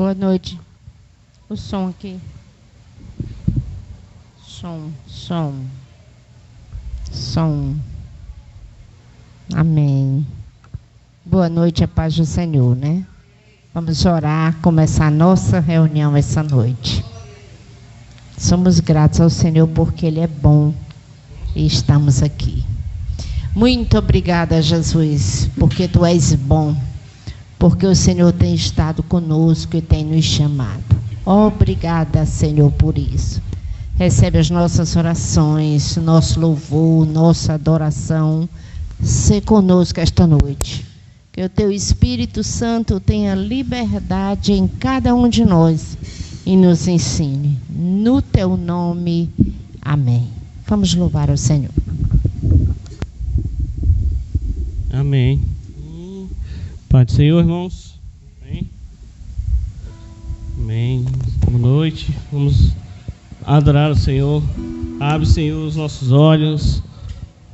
Boa noite. O som aqui. Som. Amém. Boa noite, a paz do Senhor, né? Vamos orar, começar a nossa reunião essa noite. Somos gratos ao Senhor porque Ele é bom e estamos aqui. Muito obrigada, Jesus, porque Tu és bom, porque o Senhor tem estado conosco e tem nos chamado. Obrigada, Senhor, por isso. Recebe as nossas orações, nosso louvor, nossa adoração. Sê conosco esta noite. Que o Teu Espírito Santo tenha liberdade em cada um de nós e nos ensine. No Teu nome, amém. Vamos louvar ao Senhor. Amém. Pai do Senhor, irmãos. Amém. Amém. Boa noite. Vamos adorar o Senhor. Abre, Senhor, os nossos olhos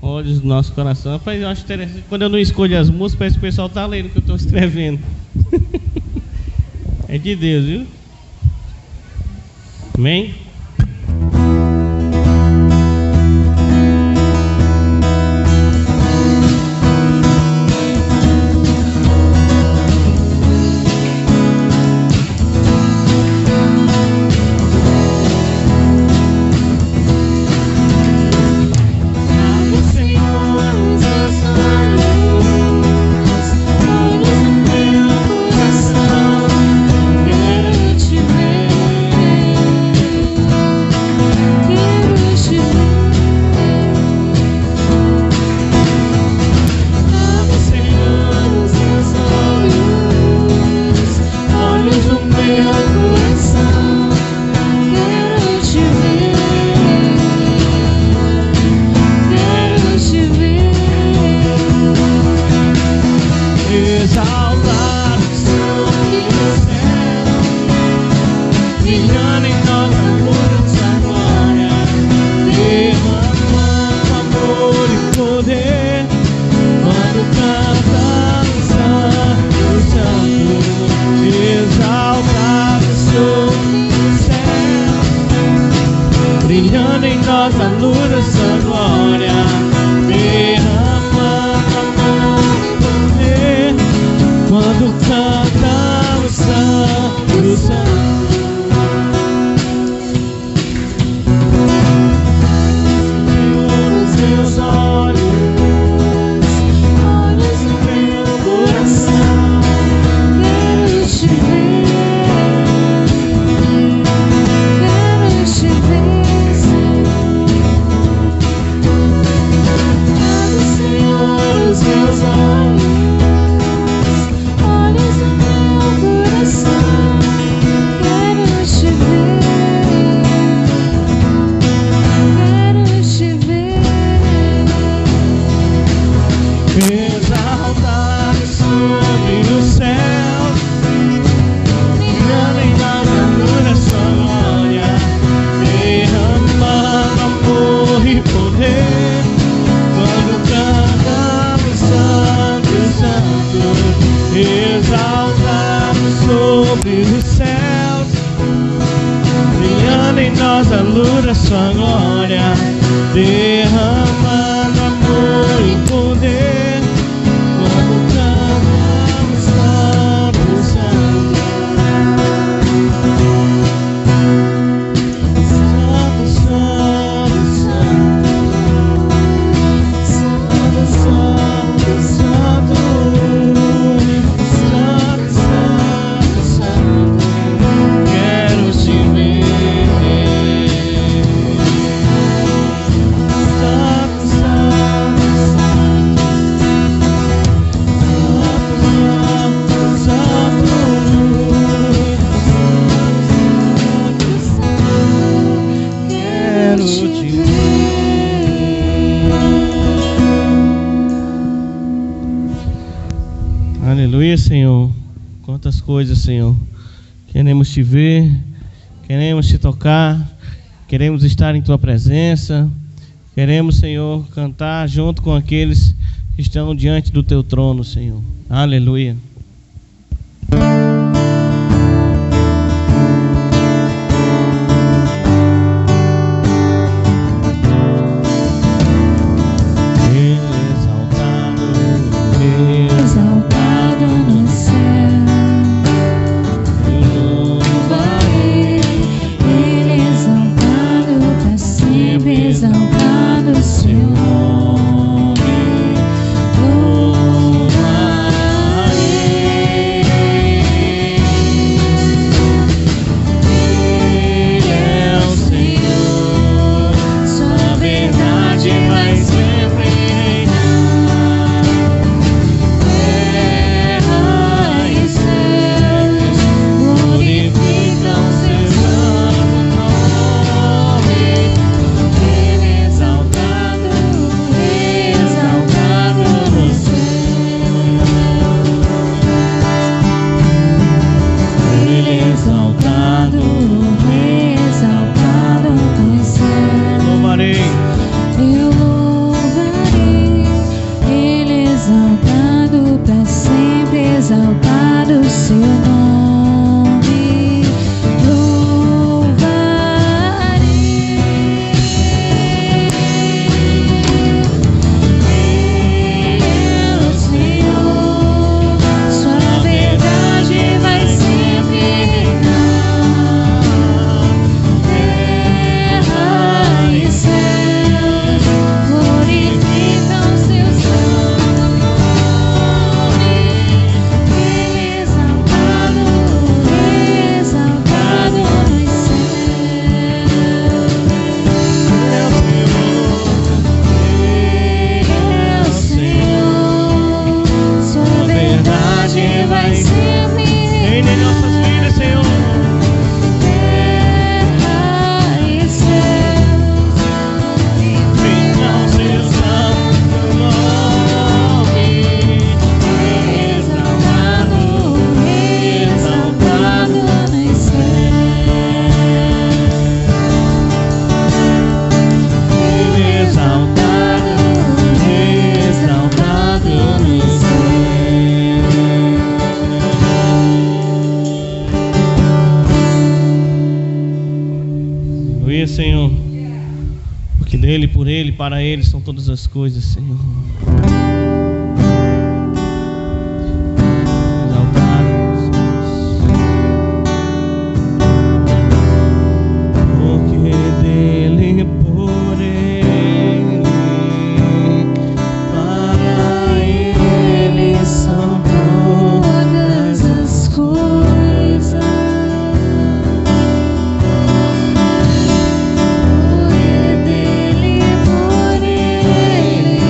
do nosso coração. Rapaz, eu acho interessante. Quando eu não escolho as músicas, parece que o pessoal está lendo o que eu estou escrevendo. É de Deus, viu? Amém? Senhor, quantas coisas, Senhor. Queremos Te ver, queremos Te tocar, queremos estar em Tua presença, queremos, Senhor, cantar junto com aqueles que estão diante do Teu trono, Senhor. Aleluia. exaltado seu nome, louvarei. Ele é o Senhor, sua verdade vai sempre reinar. Terra e céus glorificam seu santo nome. Ele é exaltado, exaltado no céu. Ele é exaltado, exaltado no céu. Louvarei. Eu louvarei, Ele é exaltado para sempre, exaltado o seu nome. Louvarei. Ele é o Senhor, sua verdade vai sempre reinar. Terra e céus glorificam seu santo nome. Ele é exaltado, exaltado nos céus. Ele é o Senhor, sua verdade vai sempre Reina em nossas vidas, Senhor. terra e céus Glorificam seu santo nome. exaltado, exaltado nos céus. Exaltado, exaltado no Aleluia, Senhor. Porque dele, por ele, para ele são todas as coisas, Senhor. Exaltado, porque dele, por ele, para ele são Todas as coisas, porque dele, por ele,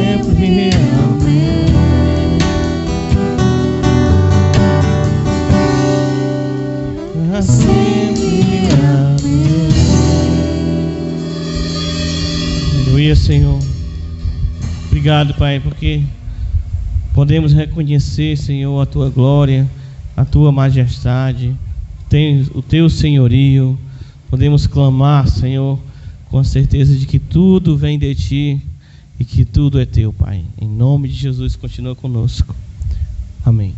sempre amei. Para sempre amei. Aleluia, Senhor. Obrigado, Pai, porque podemos reconhecer, Senhor, a Tua glória, a Tua majestade, o Teu senhorio. Podemos clamar, Senhor, com a certeza de que tudo vem de Ti e que tudo é Teu, Pai. Em nome de Jesus, continua conosco. Amém.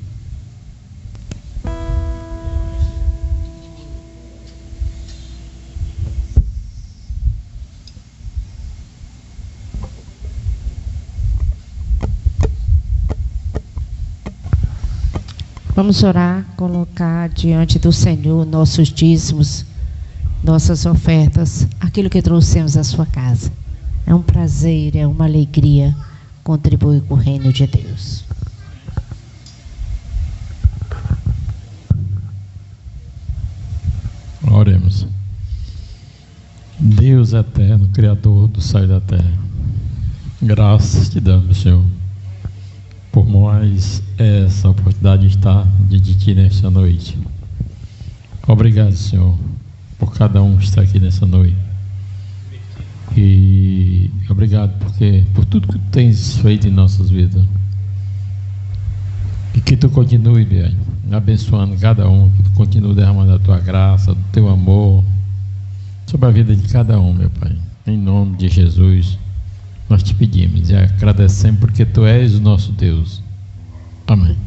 Vamos orar, colocar diante do Senhor nossos dízimos, nossas ofertas, aquilo que trouxemos à sua casa. É um prazer, é uma alegria contribuir com o reino de Deus. Oremos. Deus eterno, Criador do céu e da terra, graças te damos, Senhor, por mais essa oportunidade de estar diante de Ti nesta noite. Obrigado, Senhor, por cada um que está aqui nessa noite. E obrigado por tudo que Tu tens feito em nossas vidas. E que Tu continue, Pai, abençoando cada um, que Tu continue derramando a Tua graça, do Teu amor sobre a vida de cada um, meu Pai. Em nome de Jesus, nós te pedimos e agradecemos porque Tu és o nosso Deus. Amém.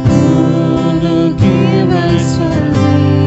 Tudo que vais fazer.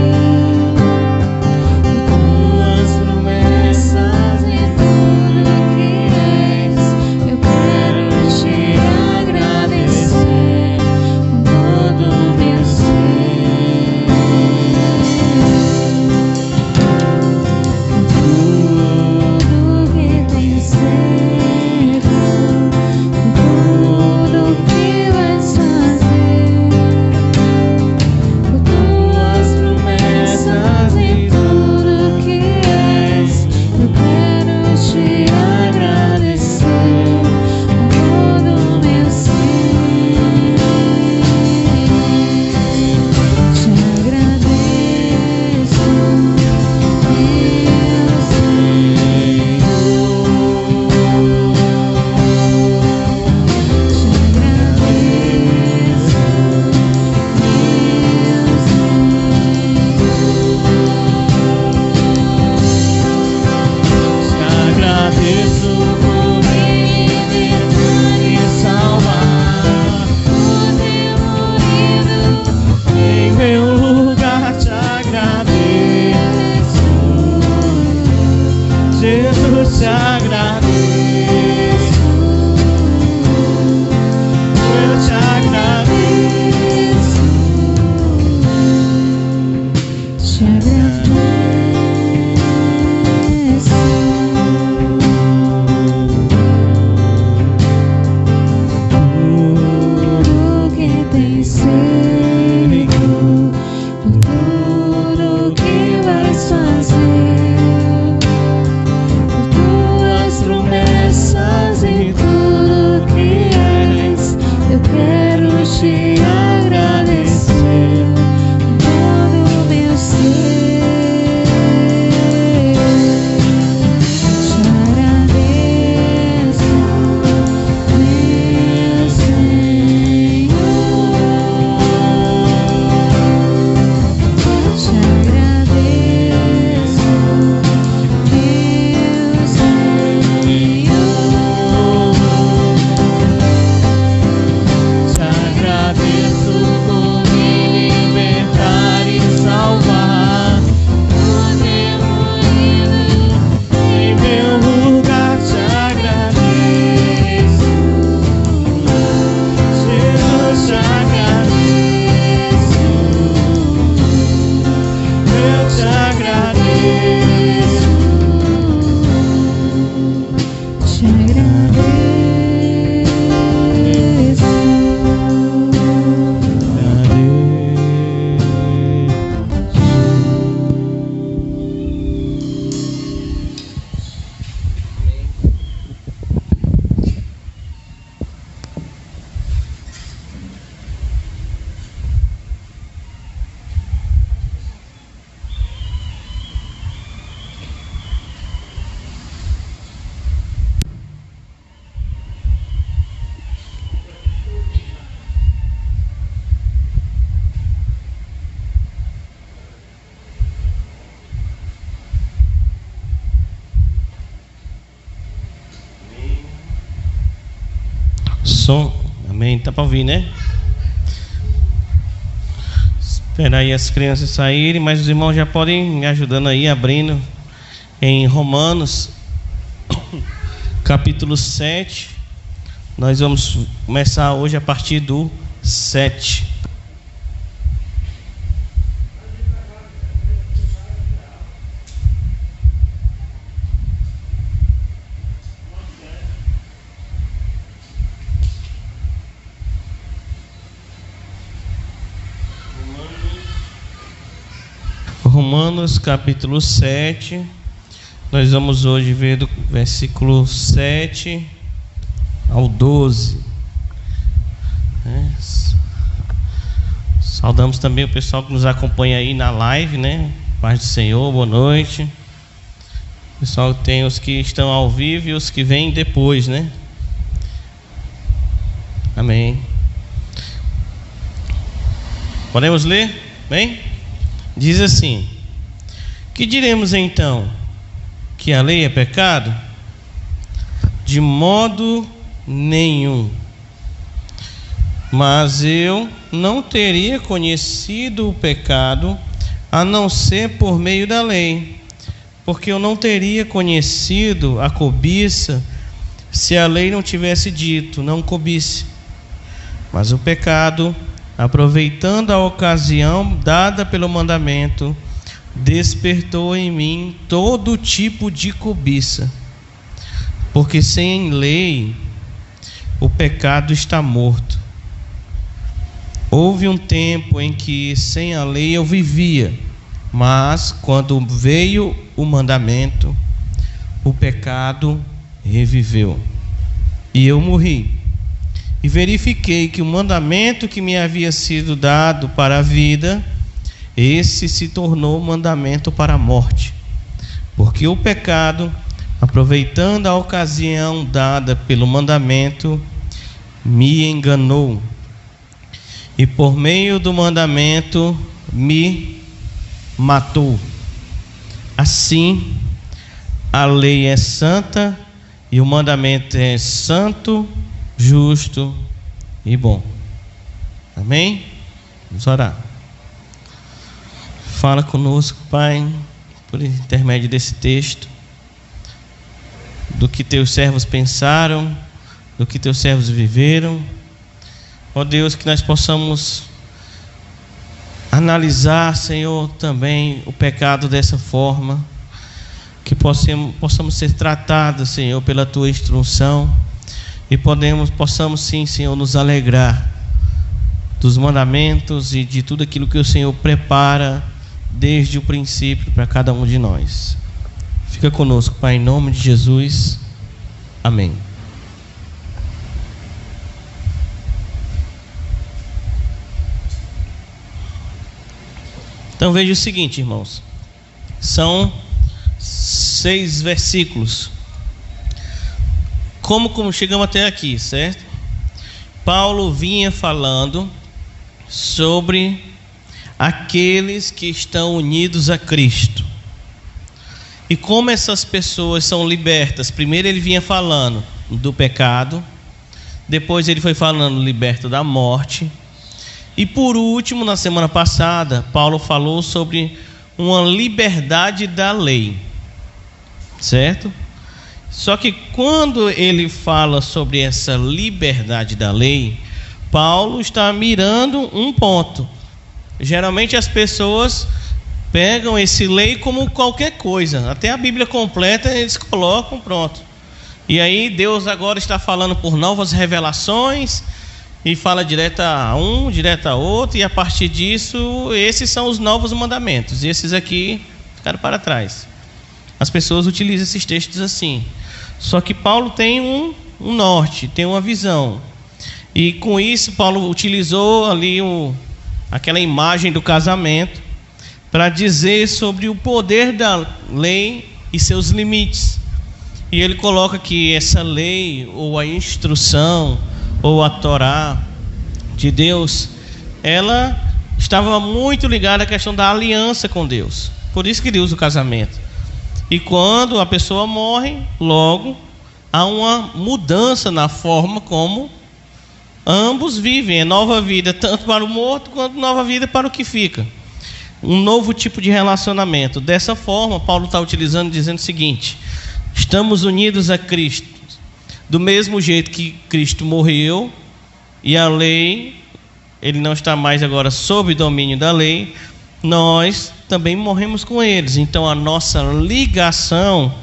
som? Amém? Tá para ouvir, né? Espera aí as crianças saírem, mas os irmãos já podem me ajudando aí, abrindo em Romanos, capítulo 7. Nós vamos começar hoje a partir do 7. Romanos capítulo 7, nós vamos hoje ver do versículo 7 ao 12. Saudamos também o pessoal que nos acompanha aí na live, né? Paz do Senhor, boa noite. Pessoal, tem os que estão ao vivo e os que vêm depois, né? Amém. Podemos ler? Bem? Diz assim: que diremos então? Que a lei é pecado? De modo nenhum. Mas eu não teria conhecido o pecado a não ser por meio da lei, porque eu não teria conhecido a cobiça se a lei não tivesse dito: não cobice. Mas o pecado, aproveitando a ocasião dada pelo mandamento, despertou em mim todo tipo de cobiça, porque sem lei o pecado está morto. Houve um tempo em que sem a lei eu vivia, mas quando veio o mandamento, o pecado reviveu e eu morri. E verifiquei que o mandamento que me havia sido dado para a vida, esse se tornou mandamento para a morte. Porque o pecado, aproveitando a ocasião dada pelo mandamento, me enganou. E por meio do mandamento me matou. Assim, a lei é santa e o mandamento é santo, justo e bom. Amém? Vamos orar. Fala conosco, Pai, por intermédio desse texto, do que teus servos pensaram, do que teus servos viveram. Ó Deus, que nós possamos analisar, Senhor, também o pecado dessa forma, que possamos ser tratados, Senhor, pela tua instrução. E possamos sim, Senhor, nos alegrar dos mandamentos e de tudo aquilo que o Senhor prepara desde o princípio para cada um de nós. Fica conosco, Pai, em nome de Jesus. Amém. Então veja o seguinte, irmãos. São 6 versículos. Como chegamos até aqui, certo? Paulo vinha falando sobre aqueles que estão unidos a Cristo e como essas pessoas são libertas. Primeiro ele vinha falando do pecado, depois ele foi falando liberto da morte, e por último, na semana passada, Paulo falou sobre uma liberdade da lei, certo? Só que quando ele fala sobre essa liberdade da lei, Paulo está mirando um ponto. Geralmente as pessoas pegam esse lei como qualquer coisa, até a Bíblia completa eles colocam, pronto. E aí Deus agora está falando por novas revelações, e fala direto a um, direto a outro, e a partir disso, esses são os novos mandamentos, e esses aqui ficaram para trás. As pessoas utilizam esses textos assim. Só que Paulo tem um norte, tem uma visão. E com isso, Paulo utilizou ali aquela imagem do casamento para dizer sobre o poder da lei e seus limites. E ele coloca que essa lei, ou a instrução, ou a Torá de Deus, ela estava muito ligada à questão da aliança com Deus. Por isso que ele usa o casamento. E quando a pessoa morre, logo há uma mudança na forma como Ambos vivem, é nova vida, tanto para o morto quanto nova vida para o que fica. Um novo tipo de relacionamento. Dessa forma, Paulo está utilizando, dizendo o seguinte: estamos unidos a Cristo. Do mesmo jeito que Cristo morreu e a lei, ele não está mais agora sob domínio da lei, nós também morremos com eles. Então a nossa ligação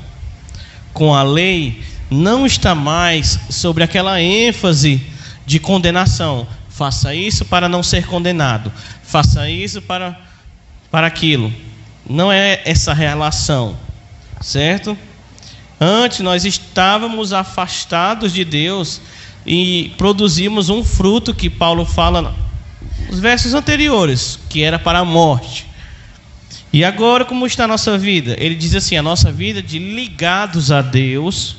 com a lei não está mais sobre aquela ênfase de condenação. Faça isso para não ser condenado. Faça isso para aquilo. Não é essa relação, certo? Antes nós estávamos afastados de Deus e produzimos um fruto que Paulo fala nos versos anteriores, que era para a morte. E agora, como está a nossa vida? Ele diz assim: a nossa vida de ligados a Deus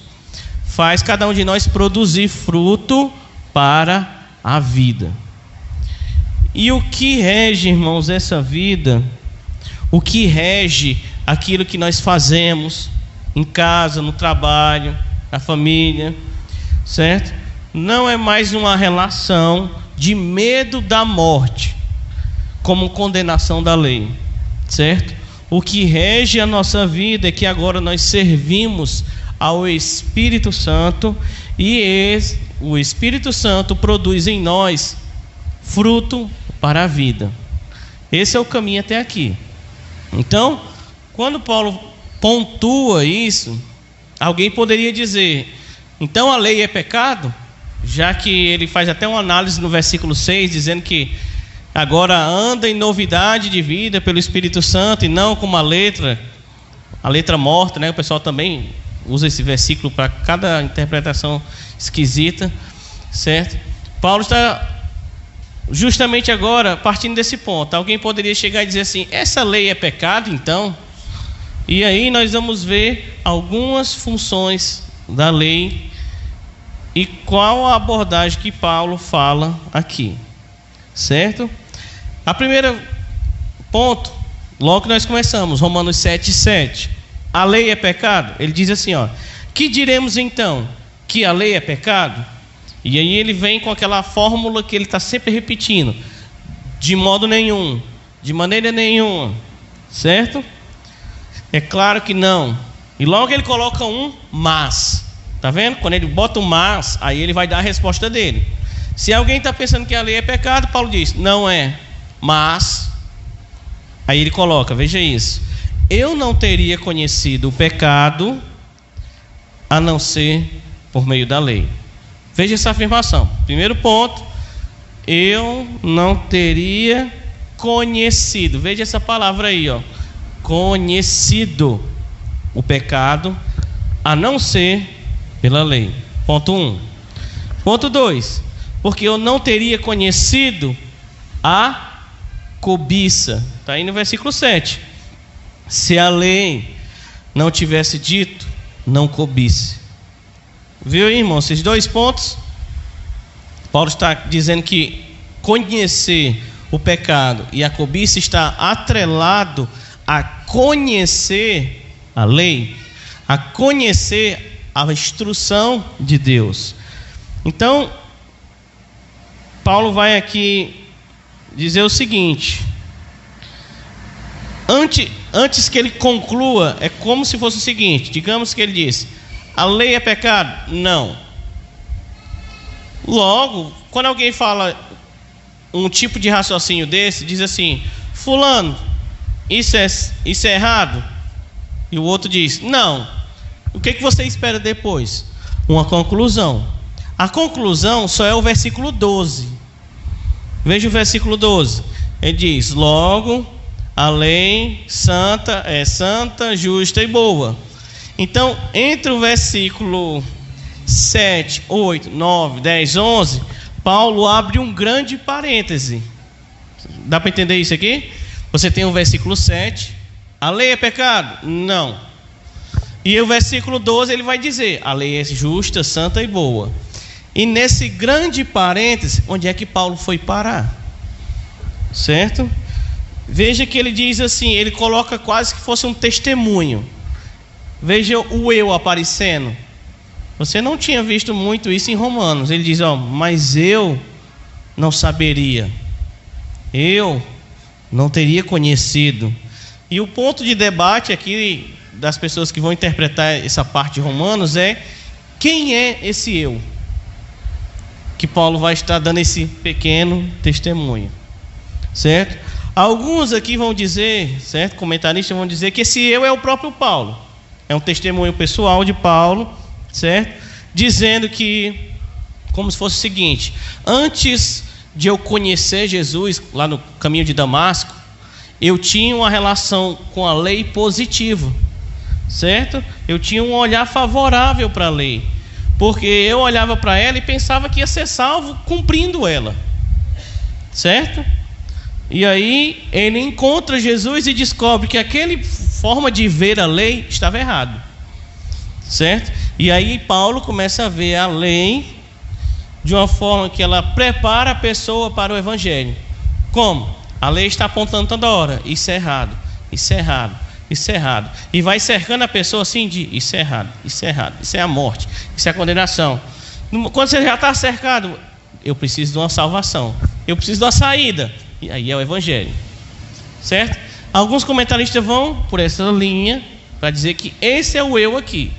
faz cada um de nós produzir fruto para a vida. E o que rege, irmãos, essa vida, o que rege aquilo que nós fazemos em casa, no trabalho, na família, certo? Não é mais uma relação de medo da morte, como condenação da lei, certo? O que rege a nossa vida é que agora nós servimos ao Espírito Santo e o Espírito Santo produz em nós fruto para a vida. Esse é o caminho até aqui. Então, quando Paulo pontua isso, alguém poderia dizer: então a lei é pecado? Já que ele faz até uma análise no versículo 6, dizendo que agora anda em novidade de vida pelo Espírito Santo e não como a letra morta, né? O pessoal também usa esse versículo para cada interpretação esquisita, certo? Paulo está justamente agora partindo desse ponto. Alguém poderia chegar e dizer assim: essa lei é pecado então? E aí nós vamos ver algumas funções da lei e qual a abordagem que Paulo fala aqui, certo? A primeira ponto, logo que nós começamos, Romanos 7:7. A lei é pecado? Ele diz assim, ó: que diremos então? Que a lei é pecado? E aí ele vem com aquela fórmula que ele está sempre repetindo: de modo nenhum, de maneira nenhuma, certo? É claro que não. E logo ele coloca um mas. Tá vendo? Quando ele bota um mas, aí ele vai dar a resposta dele. Se alguém está pensando que a lei é pecado, Paulo diz: não é, mas. Aí ele coloca, veja isso: eu não teria conhecido o pecado a não ser por meio da lei. Veja essa afirmação. Primeiro ponto: eu não teria conhecido. Veja essa palavra aí, ó: conhecido o pecado a não ser pela lei. Ponto 1. Ponto 2: porque eu não teria conhecido a cobiça. Está aí no versículo 7. Se a lei não tivesse dito, não cobice. Viu, irmão, esses dois pontos? Paulo está dizendo que conhecer o pecado e a cobiça está atrelado a conhecer a lei, a conhecer a instrução de Deus. Então, Paulo vai aqui dizer o seguinte: antes que ele conclua, é como se fosse o seguinte: digamos que ele disse: a lei é pecado? Não. Logo, quando alguém fala um tipo de raciocínio desse, diz assim: fulano, isso é errado? E o outro diz: não. O que você espera depois? Uma conclusão. A conclusão só é o versículo 12. Veja o versículo 12. Ele diz: logo, a lei santa é santa, justa e boa. Então, entre o versículo 7, 8, 9, 10, 11, Paulo abre um grande parêntese. Dá para entender isso aqui? Você tem o versículo 7. A lei é pecado? Não. E o versículo 12 ele vai dizer: a lei é justa, santa e boa. E nesse grande parêntese, onde é que Paulo foi parar? Certo? Veja que ele diz assim, ele coloca quase que fosse um testemunho. Veja o eu aparecendo. Você não tinha visto muito isso em Romanos. Ele diz: ó, mas eu não saberia, eu não teria conhecido. E o ponto de debate aqui das pessoas que vão interpretar essa parte de Romanos é: quem é esse eu? Que Paulo vai estar dando esse pequeno testemunho, certo? Alguns aqui vão dizer, certo? Comentaristas vão dizer que esse eu é o próprio Paulo. É um testemunho pessoal de Paulo, certo? Dizendo que, como se fosse o seguinte: antes de eu conhecer Jesus, lá no caminho de Damasco, eu tinha uma relação com a lei positiva, certo? Eu tinha um olhar favorável para a lei, porque eu olhava para ela e pensava que ia ser salvo cumprindo ela, certo? E aí ele encontra Jesus e descobre que aquela forma de ver a lei estava errado, certo? E aí Paulo começa a ver a lei de uma forma que ela prepara a pessoa para o evangelho. Como? A lei está apontando toda hora: isso é errado, isso é errado, isso é errado. E vai cercando a pessoa assim de: isso é errado, isso é errado, isso é a morte, isso é a condenação. Quando você já está cercado, eu preciso de uma salvação, eu preciso de uma saída. E aí é o evangelho, certo? Alguns comentaristas vão por essa linha para dizer que esse é o eu aqui,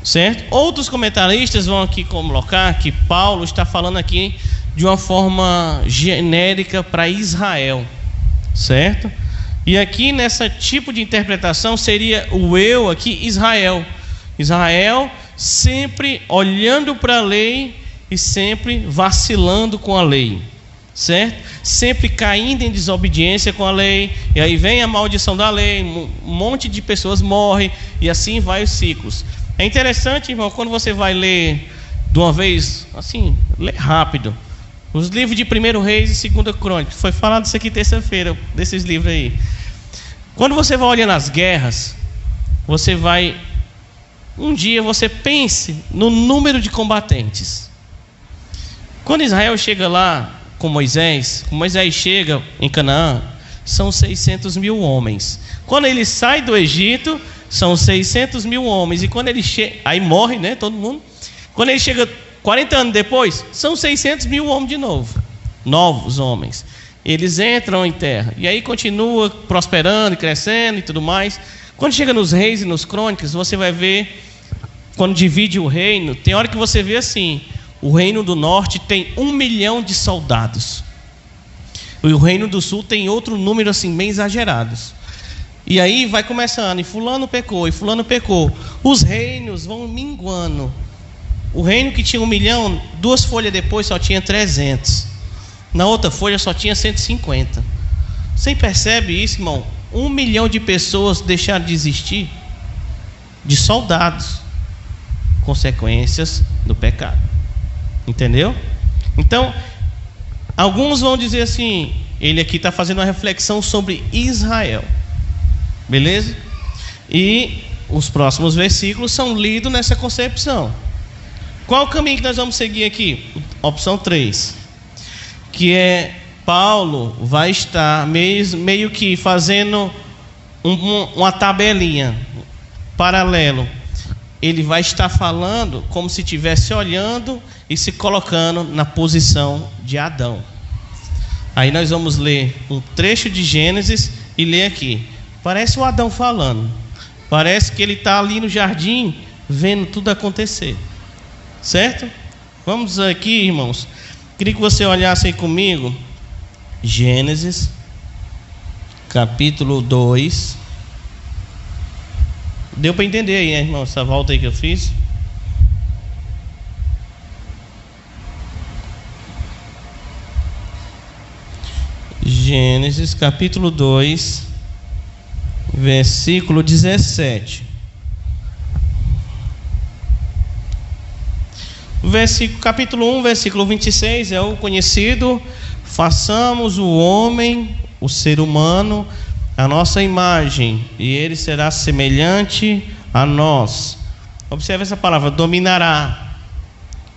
certo? Outros comentaristas vão aqui colocar que Paulo está falando aqui de uma forma genérica para Israel, certo? E aqui nessa tipo de interpretação seria o eu aqui, Israel. Israel sempre olhando para a lei e sempre vacilando com a lei, certo? Sempre caindo em desobediência com a lei, e aí vem a maldição da lei, um monte de pessoas morrem, e assim vai os ciclos. É interessante, irmão, quando você vai ler de uma vez, assim, lê rápido, os livros de 1 Reis e 2 Crônicas. Foi falado isso aqui terça-feira, desses livros aí. Quando você vai olhando as guerras, você vai, um dia você pense no número de combatentes. Quando Israel chega lá com Moisés, chega em Canaã, são 600 mil homens. Quando ele sai do Egito, são 600 mil homens. E quando ele chega, aí morre, né, todo mundo. Quando ele chega 40 anos depois, são 600 mil homens de novo, novos homens. Eles entram em terra, e aí continua prosperando e crescendo e tudo mais. Quando chega nos reis e nos crônicas, você vai ver, quando divide o reino, tem hora que você vê assim: o reino do norte tem 1 milhão de soldados, e o reino do sul tem outro número assim, bem exagerados. E aí vai começando, e fulano pecou, e fulano pecou. Os reinos vão minguando. O reino que tinha 1 milhão, 2 folhas depois só tinha 300. Na outra folha só tinha 150. Você percebe isso, irmão? 1 milhão de pessoas deixaram de existir, de soldados, consequências do pecado. Entendeu? Então, alguns vão dizer assim, ele aqui está fazendo uma reflexão sobre Israel, beleza? E os próximos versículos são lidos nessa concepção. Qual o caminho que nós vamos seguir aqui? Opção 3, que é Paulo vai estar meio que fazendo uma tabelinha paralelo. Ele vai estar falando como se estivesse olhando e se colocando na posição de Adão. Aí nós vamos ler um trecho de Gênesis e ler aqui. Parece o Adão falando. Parece que ele está ali no jardim vendo tudo acontecer. Certo? Vamos aqui, irmãos. Queria que você olhasse aí comigo Gênesis capítulo 2. Deu para entender aí, né, irmão? Essa volta aí que eu fiz. Gênesis capítulo 2, versículo 17. Capítulo 1, versículo 26 é o conhecido: façamos o homem, o ser humano, a nossa imagem, e ele será semelhante a nós. Observe essa palavra: dominará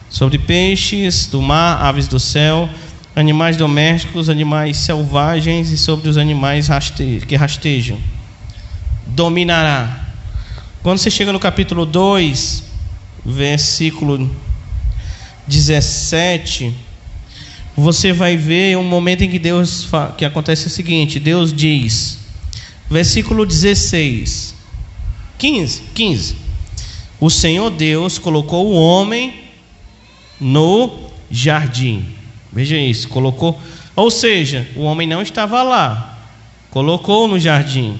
sobre peixes do mar, aves do céu, animais domésticos, animais selvagens e sobre os animais que rastejam. Dominará. Quando você chega no capítulo 2, versículo 17, você vai ver um momento em que que acontece o seguinte: Deus diz, versículo 16, 15: o Senhor Deus colocou o homem no jardim. Veja isso, colocou, ou seja, o homem não estava lá, colocou no jardim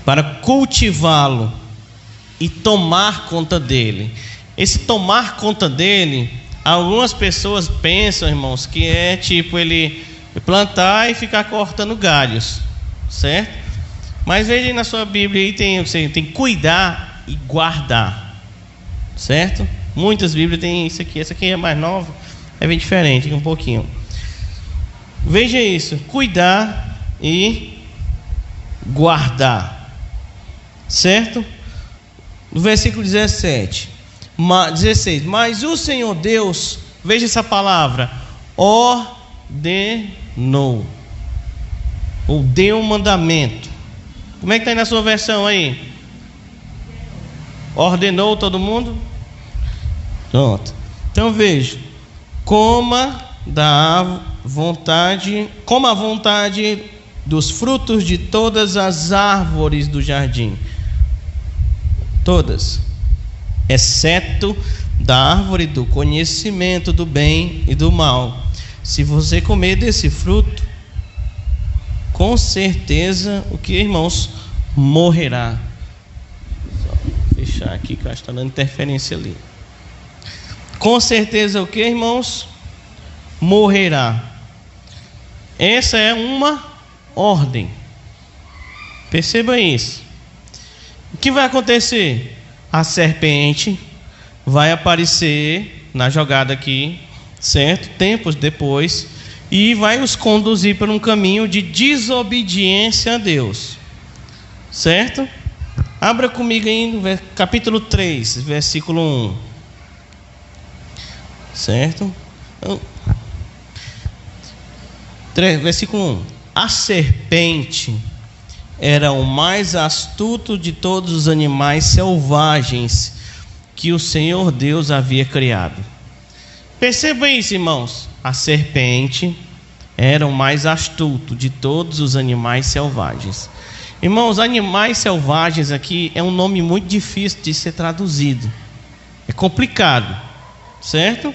para cultivá-lo e tomar conta dele. Esse tomar conta dele, algumas pessoas pensam, irmãos, que é tipo ele plantar e ficar cortando galhos, certo? Mas veja aí na sua Bíblia, aí tem cuidar e guardar, certo? Muitas Bíblias têm isso aqui. Essa aqui é mais nova, é bem diferente um pouquinho. Veja isso, cuidar e guardar, certo? No versículo 16: mas o Senhor Deus, veja essa palavra, ordenou, ou deu um mandamento. Como é que está aí na sua versão aí? Ordenou todo mundo? Pronto. Então veja: coma a vontade dos frutos de todas as árvores do jardim, todas, exceto da árvore do conhecimento do bem e do mal. Se você comer desse fruto, com certeza, o que, irmãos? Morrerá. Vou fechar aqui que eu acho que está dando interferência ali. Com certeza, o que, irmãos? Morrerá. Essa é uma ordem. Perceba isso. O que vai acontecer? A serpente vai aparecer na jogada aqui, certo? Tempos depois, e vai os conduzir por um caminho de desobediência a Deus, certo? Abra comigo aí no capítulo 3, versículo 1, certo? 3, versículo 1: a serpente era o mais astuto de todos os animais selvagens que o Senhor Deus havia criado. Perceba isso, irmãos. A serpente era o mais astuto de todos os animais selvagens. Irmãos, animais selvagens aqui é um nome muito difícil de ser traduzido. É complicado, certo?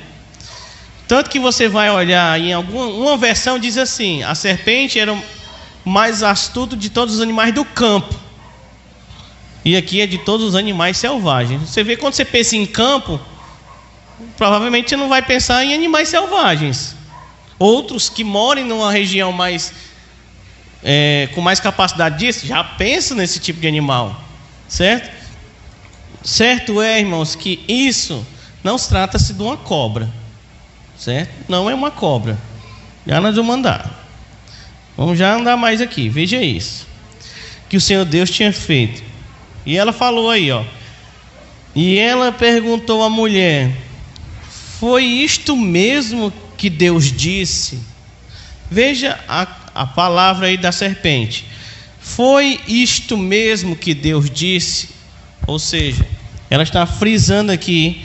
Tanto que você vai olhar em uma versão diz assim: a serpente era o mais astuto de todos os animais do campo. E aqui é de todos os animais selvagens. Você vê, quando você pensa em campo, provavelmente você não vai pensar em animais selvagens. Outros que moram numa região mais com mais capacidade disso, já pensam nesse tipo de animal, certo? Certo é, irmãos, que isso não se trata-se de uma cobra, certo? Não é uma cobra. Já nós vamos andar. Vamos já andar mais aqui. Veja isso que o Senhor Deus tinha feito. E ela falou aí, ó. E ela perguntou à mulher: foi isto mesmo que Deus disse? Veja a palavra aí da serpente. Foi isto mesmo que Deus disse? Ou seja, ela está frisando aqui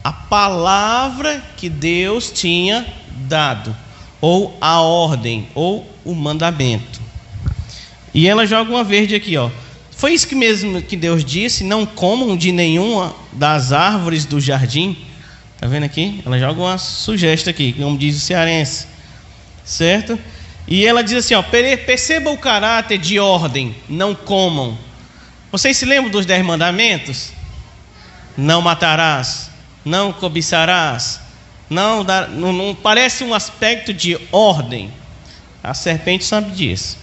a palavra que Deus tinha dado, ou a ordem, ou o mandamento. E ela joga uma verde aqui, ó. Foi isso que mesmo que Deus disse: não comam de nenhuma das árvores do jardim. Está vendo aqui? Ela joga uma sugestão aqui, como diz o cearense, certo? E ela diz assim, ó: perceba o caráter de ordem, não comam. Vocês se lembram dos 10 mandamentos? Não matarás, não cobiçarás, não parece um aspecto de ordem. A serpente sabe disso.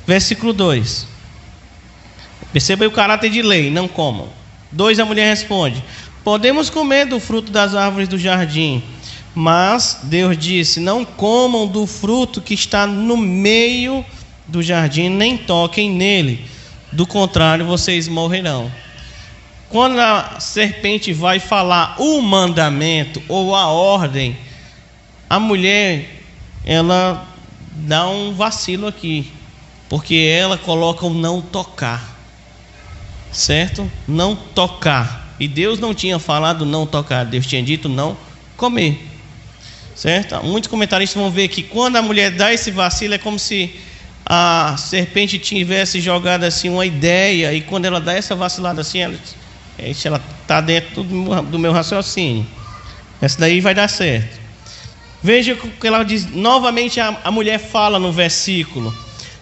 Versículo 2: perceba o caráter de lei, não comam. 2, a mulher responde: podemos comer do fruto das árvores do jardim. Mas Deus disse: não comam do fruto que está no meio do jardim, nem toquem nele, do contrário vocês morrerão. Quando a serpente vai falar o mandamento ou a ordem, a mulher, ela dá um vacilo aqui, porque ela coloca o não tocar, certo? Não tocar. E Deus não tinha falado não tocar, Deus tinha dito não comer. certo? Muitos comentaristas vão ver que quando a mulher dá esse vacilo, é como se a serpente tivesse jogado assim uma ideia, e quando ela dá essa vacilada assim, ela está dentro do meu raciocínio. Essa daí vai dar certo. Veja o que ela diz. Novamente a mulher fala no versículo: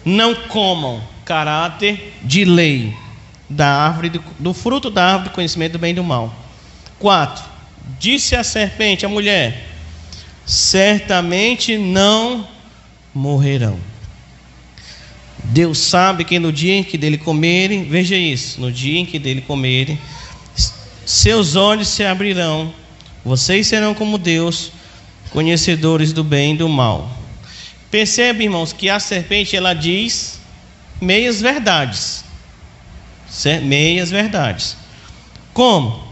não comam, caráter de lei, da árvore, do fruto da árvore do conhecimento do bem e do mal. 4. Disse a serpente, a mulher: certamente não morrerão. Deus sabe que no dia em que dele comerem, veja isso, no dia em que dele comerem, seus olhos se abrirão, vocês serão como Deus, conhecedores do bem e do mal. Percebe, irmãos, que a serpente, ela diz meias verdades. Meias verdades. Como?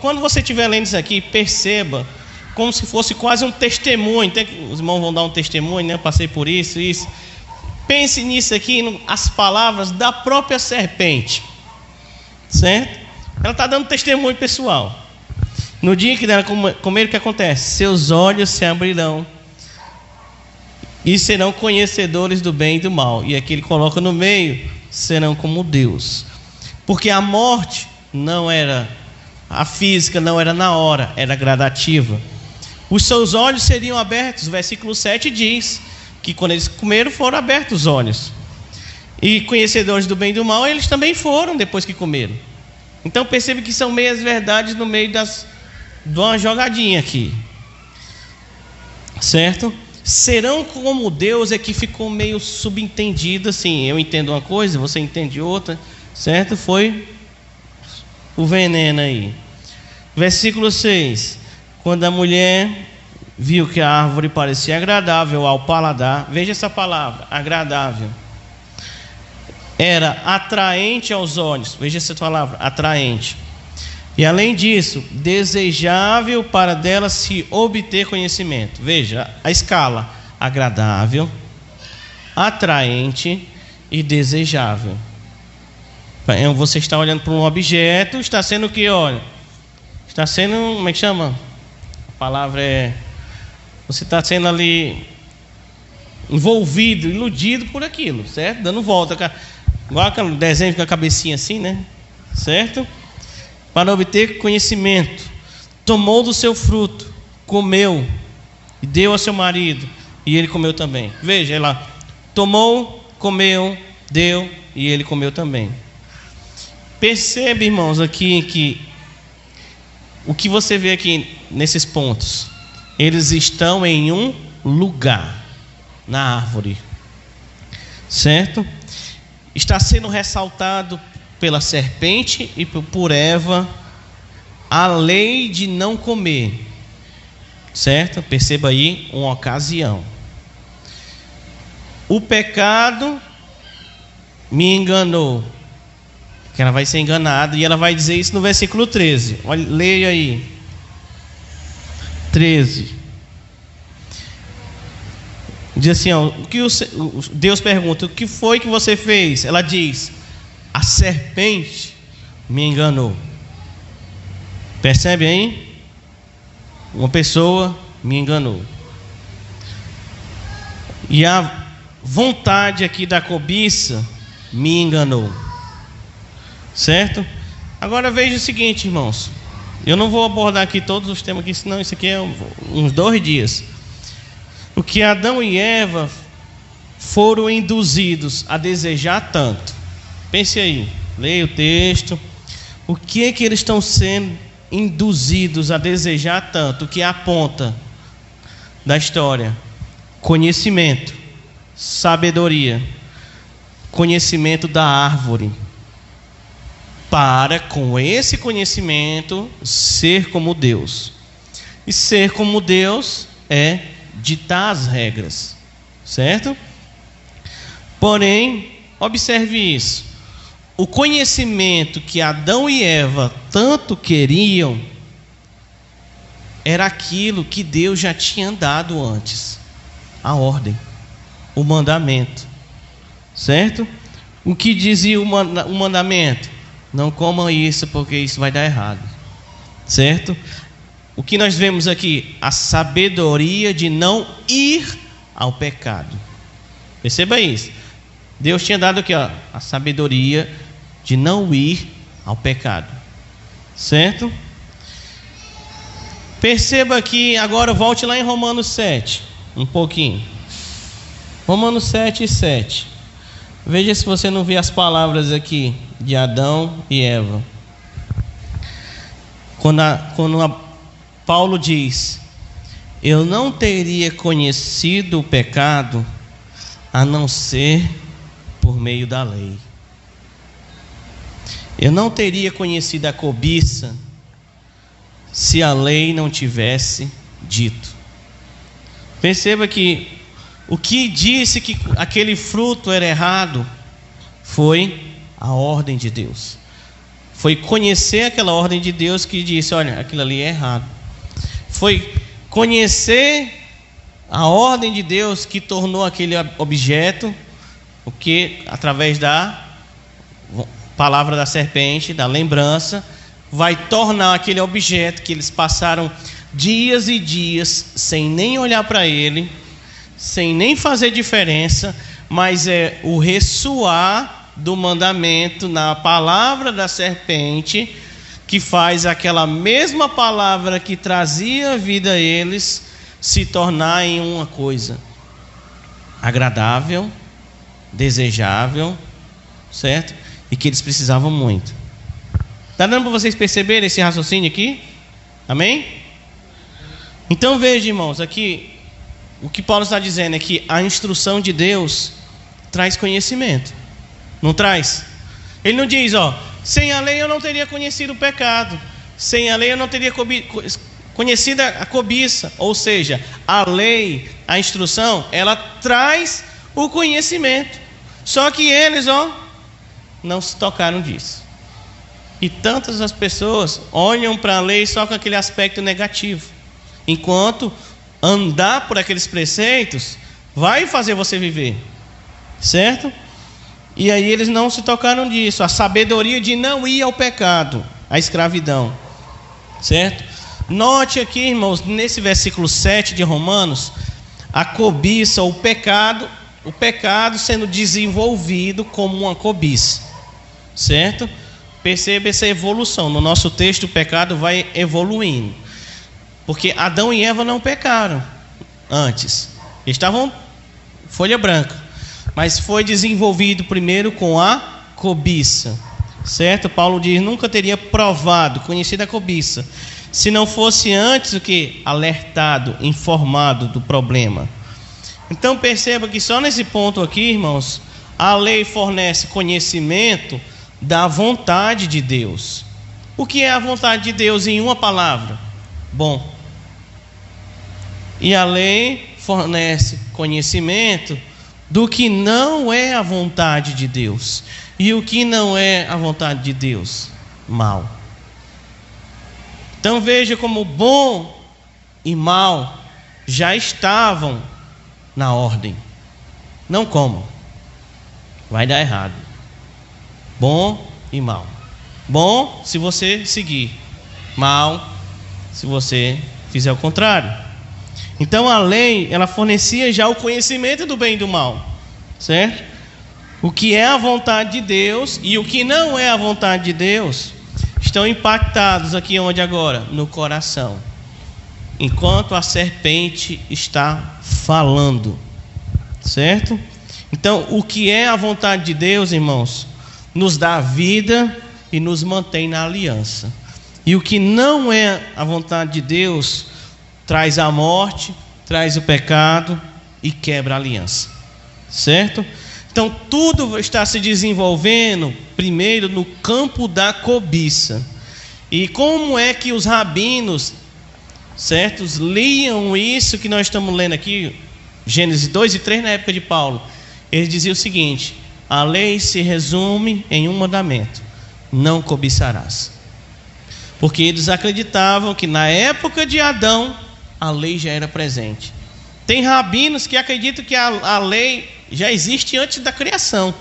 Quando você estiver lendo isso aqui, perceba como se fosse quase um testemunho. Os irmãos vão dar um testemunho, né? Eu passei por isso. Pense nisso aqui, as palavras da própria serpente, certo? Ela está dando testemunho pessoal. No dia que dela comer, o que acontece? Seus olhos se abrirão e serão conhecedores do bem e do mal. E aqui ele coloca no meio: serão como Deus. Porque a morte não era, a física não era na hora, era gradativa. Os seus olhos seriam abertos. O versículo 7 diz que quando eles comeram, foram abertos os olhos. E conhecedores do bem e do mal, eles também foram depois que comeram. Então percebe que são meias verdades no meio de uma jogadinha aqui, certo? Serão como Deus, é que ficou meio subentendido assim. Eu entendo uma coisa, você entende outra, certo? Foi o veneno aí. Versículo 6: quando a mulher viu que a árvore parecia agradável ao paladar, veja essa palavra, agradável, era atraente aos olhos, veja essa palavra, atraente, e além disso, desejável para dela se obter conhecimento. Veja a escala: agradável, atraente e desejável. Você está olhando para um objeto, está sendo o que? Olha, está sendo, como é que chama? A palavra é, você está sendo ali envolvido, iludido por aquilo, certo? Dando volta, igual aquele desenho com a cabecinha assim, né? Certo? Para obter conhecimento, tomou do seu fruto, comeu e deu ao seu marido, e ele comeu também. Veja lá, tomou, comeu, deu e ele comeu também. Percebe, irmãos, aqui que o que você vê aqui nesses pontos, eles estão em um lugar, na árvore, certo? Está sendo ressaltado pela serpente e por Eva a lei de não comer, certo? Perceba aí uma ocasião. O pecado me enganou, que ela vai ser enganada, e ela vai dizer isso no versículo 13. Olha, leia aí. 13. Diz assim, ó, Deus pergunta: o que foi que você fez? Ela diz: a serpente me enganou. Percebe aí? Uma pessoa me enganou. E a vontade aqui da cobiça me enganou. Certo? Agora veja o seguinte, irmãos. Eu não vou abordar aqui todos os temas aqui, senão isso aqui é uns 2 dias. O que Adão e Eva foram induzidos a desejar tanto. Pense aí, leia o texto. O que é que eles estão sendo induzidos a desejar tanto? O que aponta da história? Conhecimento, sabedoria, conhecimento da árvore, para com esse conhecimento ser como Deus. E ser como Deus é ditar as regras, certo? Porém, observe isso: o conhecimento que Adão e Eva tanto queriam era aquilo que Deus já tinha dado antes, a ordem, o mandamento, certo? O que dizia o mandamento? Não comam isso, porque isso vai dar errado, certo? o que nós vemos aqui? A sabedoria de não ir ao pecado. Perceba isso. Deus tinha dado aqui, ó, a sabedoria de não ir ao pecado. Certo? Perceba aqui, agora volte lá em Romanos 7, um pouquinho. Romanos 7:7. Veja se você não vê as palavras aqui de Adão e Eva. Quando Paulo diz: eu não teria conhecido o pecado a não ser por meio da lei. Eu não teria conhecido a cobiça se a lei não tivesse dito. Perceba que o que disse que aquele fruto era errado foi a ordem de Deus. Foi conhecer aquela ordem de Deus que disse: olha, aquilo ali é errado. Foi conhecer a ordem de Deus que tornou aquele objeto, o que através da palavra da serpente, da lembrança, vai tornar aquele objeto que eles passaram dias e dias sem nem olhar para ele, sem nem fazer diferença, mas é o ressoar do mandamento na palavra da serpente que faz aquela mesma palavra que trazia vida a eles se tornar em uma coisa agradável, desejável, certo? E que eles precisavam muito. Está dando para vocês perceberem esse raciocínio aqui? Amém? Então veja, irmãos, aqui o que Paulo está dizendo é que a instrução de Deus traz conhecimento. Não traz? Ele não diz, ó, sem a lei eu não teria conhecido o pecado, sem a lei eu não teria conhecido a cobiça. Ou seja, a lei, a instrução, ela traz o conhecimento. Só que eles, ó, não se tocaram disso. E tantas as pessoas olham para a lei só com aquele aspecto negativo, enquanto andar por aqueles preceitos vai fazer você viver, certo? E aí eles não se tocaram disso, a sabedoria de não ir ao pecado, à escravidão, certo? Note aqui, irmãos, nesse versículo 7 de Romanos, a cobiça, o pecado sendo desenvolvido como uma cobiça, certo? Perceba essa evolução. No nosso texto, o pecado vai evoluindo, porque Adão e Eva não pecaram antes, eles estavam folha branca, mas foi desenvolvido primeiro com a cobiça, certo? Paulo diz: nunca teria provado, conhecido a cobiça, se não fosse antes o que? Alertado, informado do problema. Então perceba que só nesse ponto aqui, irmãos, a lei fornece conhecimento da vontade de Deus. O que é a vontade de Deus em uma palavra? Bom. E a lei fornece conhecimento do que não é a vontade de Deus. E o que não é a vontade de Deus? Mal. Então veja como bom e mal já estavam na ordem. Não como. Vai dar errado. Bom e mal. Bom se você seguir. Mal se você fizer o contrário. Então a lei, ela fornecia já o conhecimento do bem e do mal, certo? O que é a vontade de Deus e o que não é a vontade de Deus estão impactados aqui onde agora? No coração. Enquanto a serpente está falando, certo? Então o que é a vontade de Deus, irmãos, nos dá vida e nos mantém na aliança. E o que não é a vontade de Deus traz a morte, traz o pecado e quebra a aliança, certo? Então tudo está se desenvolvendo primeiro no campo da cobiça. E como é que os rabinos, certos, liam isso que nós estamos lendo aqui, Gênesis 2 e 3, na época de Paulo? Eles diziam o seguinte: a lei se resume em um mandamento: não cobiçarás. Porque eles acreditavam que na época de Adão a lei já era presente. Tem rabinos que acreditam que a lei já existe antes da criação.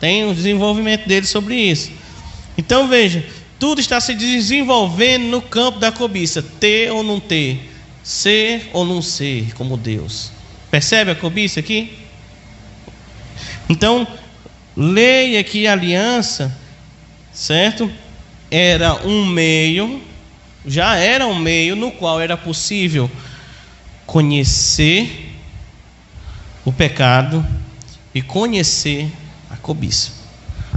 Tem um desenvolvimento deles sobre isso. Então veja, Tudo está se desenvolvendo no campo da cobiça. Ter ou não ter. Ser ou não ser como Deus. Percebe a cobiça aqui? Então, leia que a aliança, certo? Era um meio, já era um meio no qual era possível conhecer o pecado e conhecer a cobiça.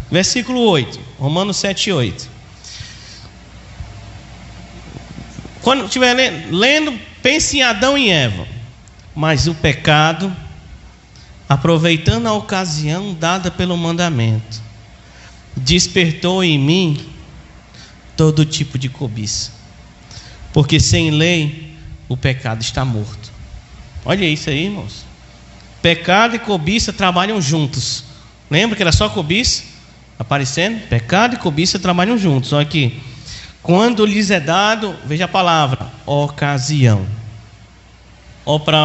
Versículo 8, Romanos 7:8. Quando estiver lendo, pense em Adão e Eva. Mas o pecado, aproveitando a ocasião dada pelo mandamento, despertou em mim todo tipo de cobiça. Porque sem lei, o pecado está morto. Olha isso aí, irmãos. Pecado e cobiça trabalham juntos. Lembra que era só cobiça aparecendo? Pecado e cobiça trabalham juntos. Olha aqui. Quando lhes é dado, veja a palavra, ocasião.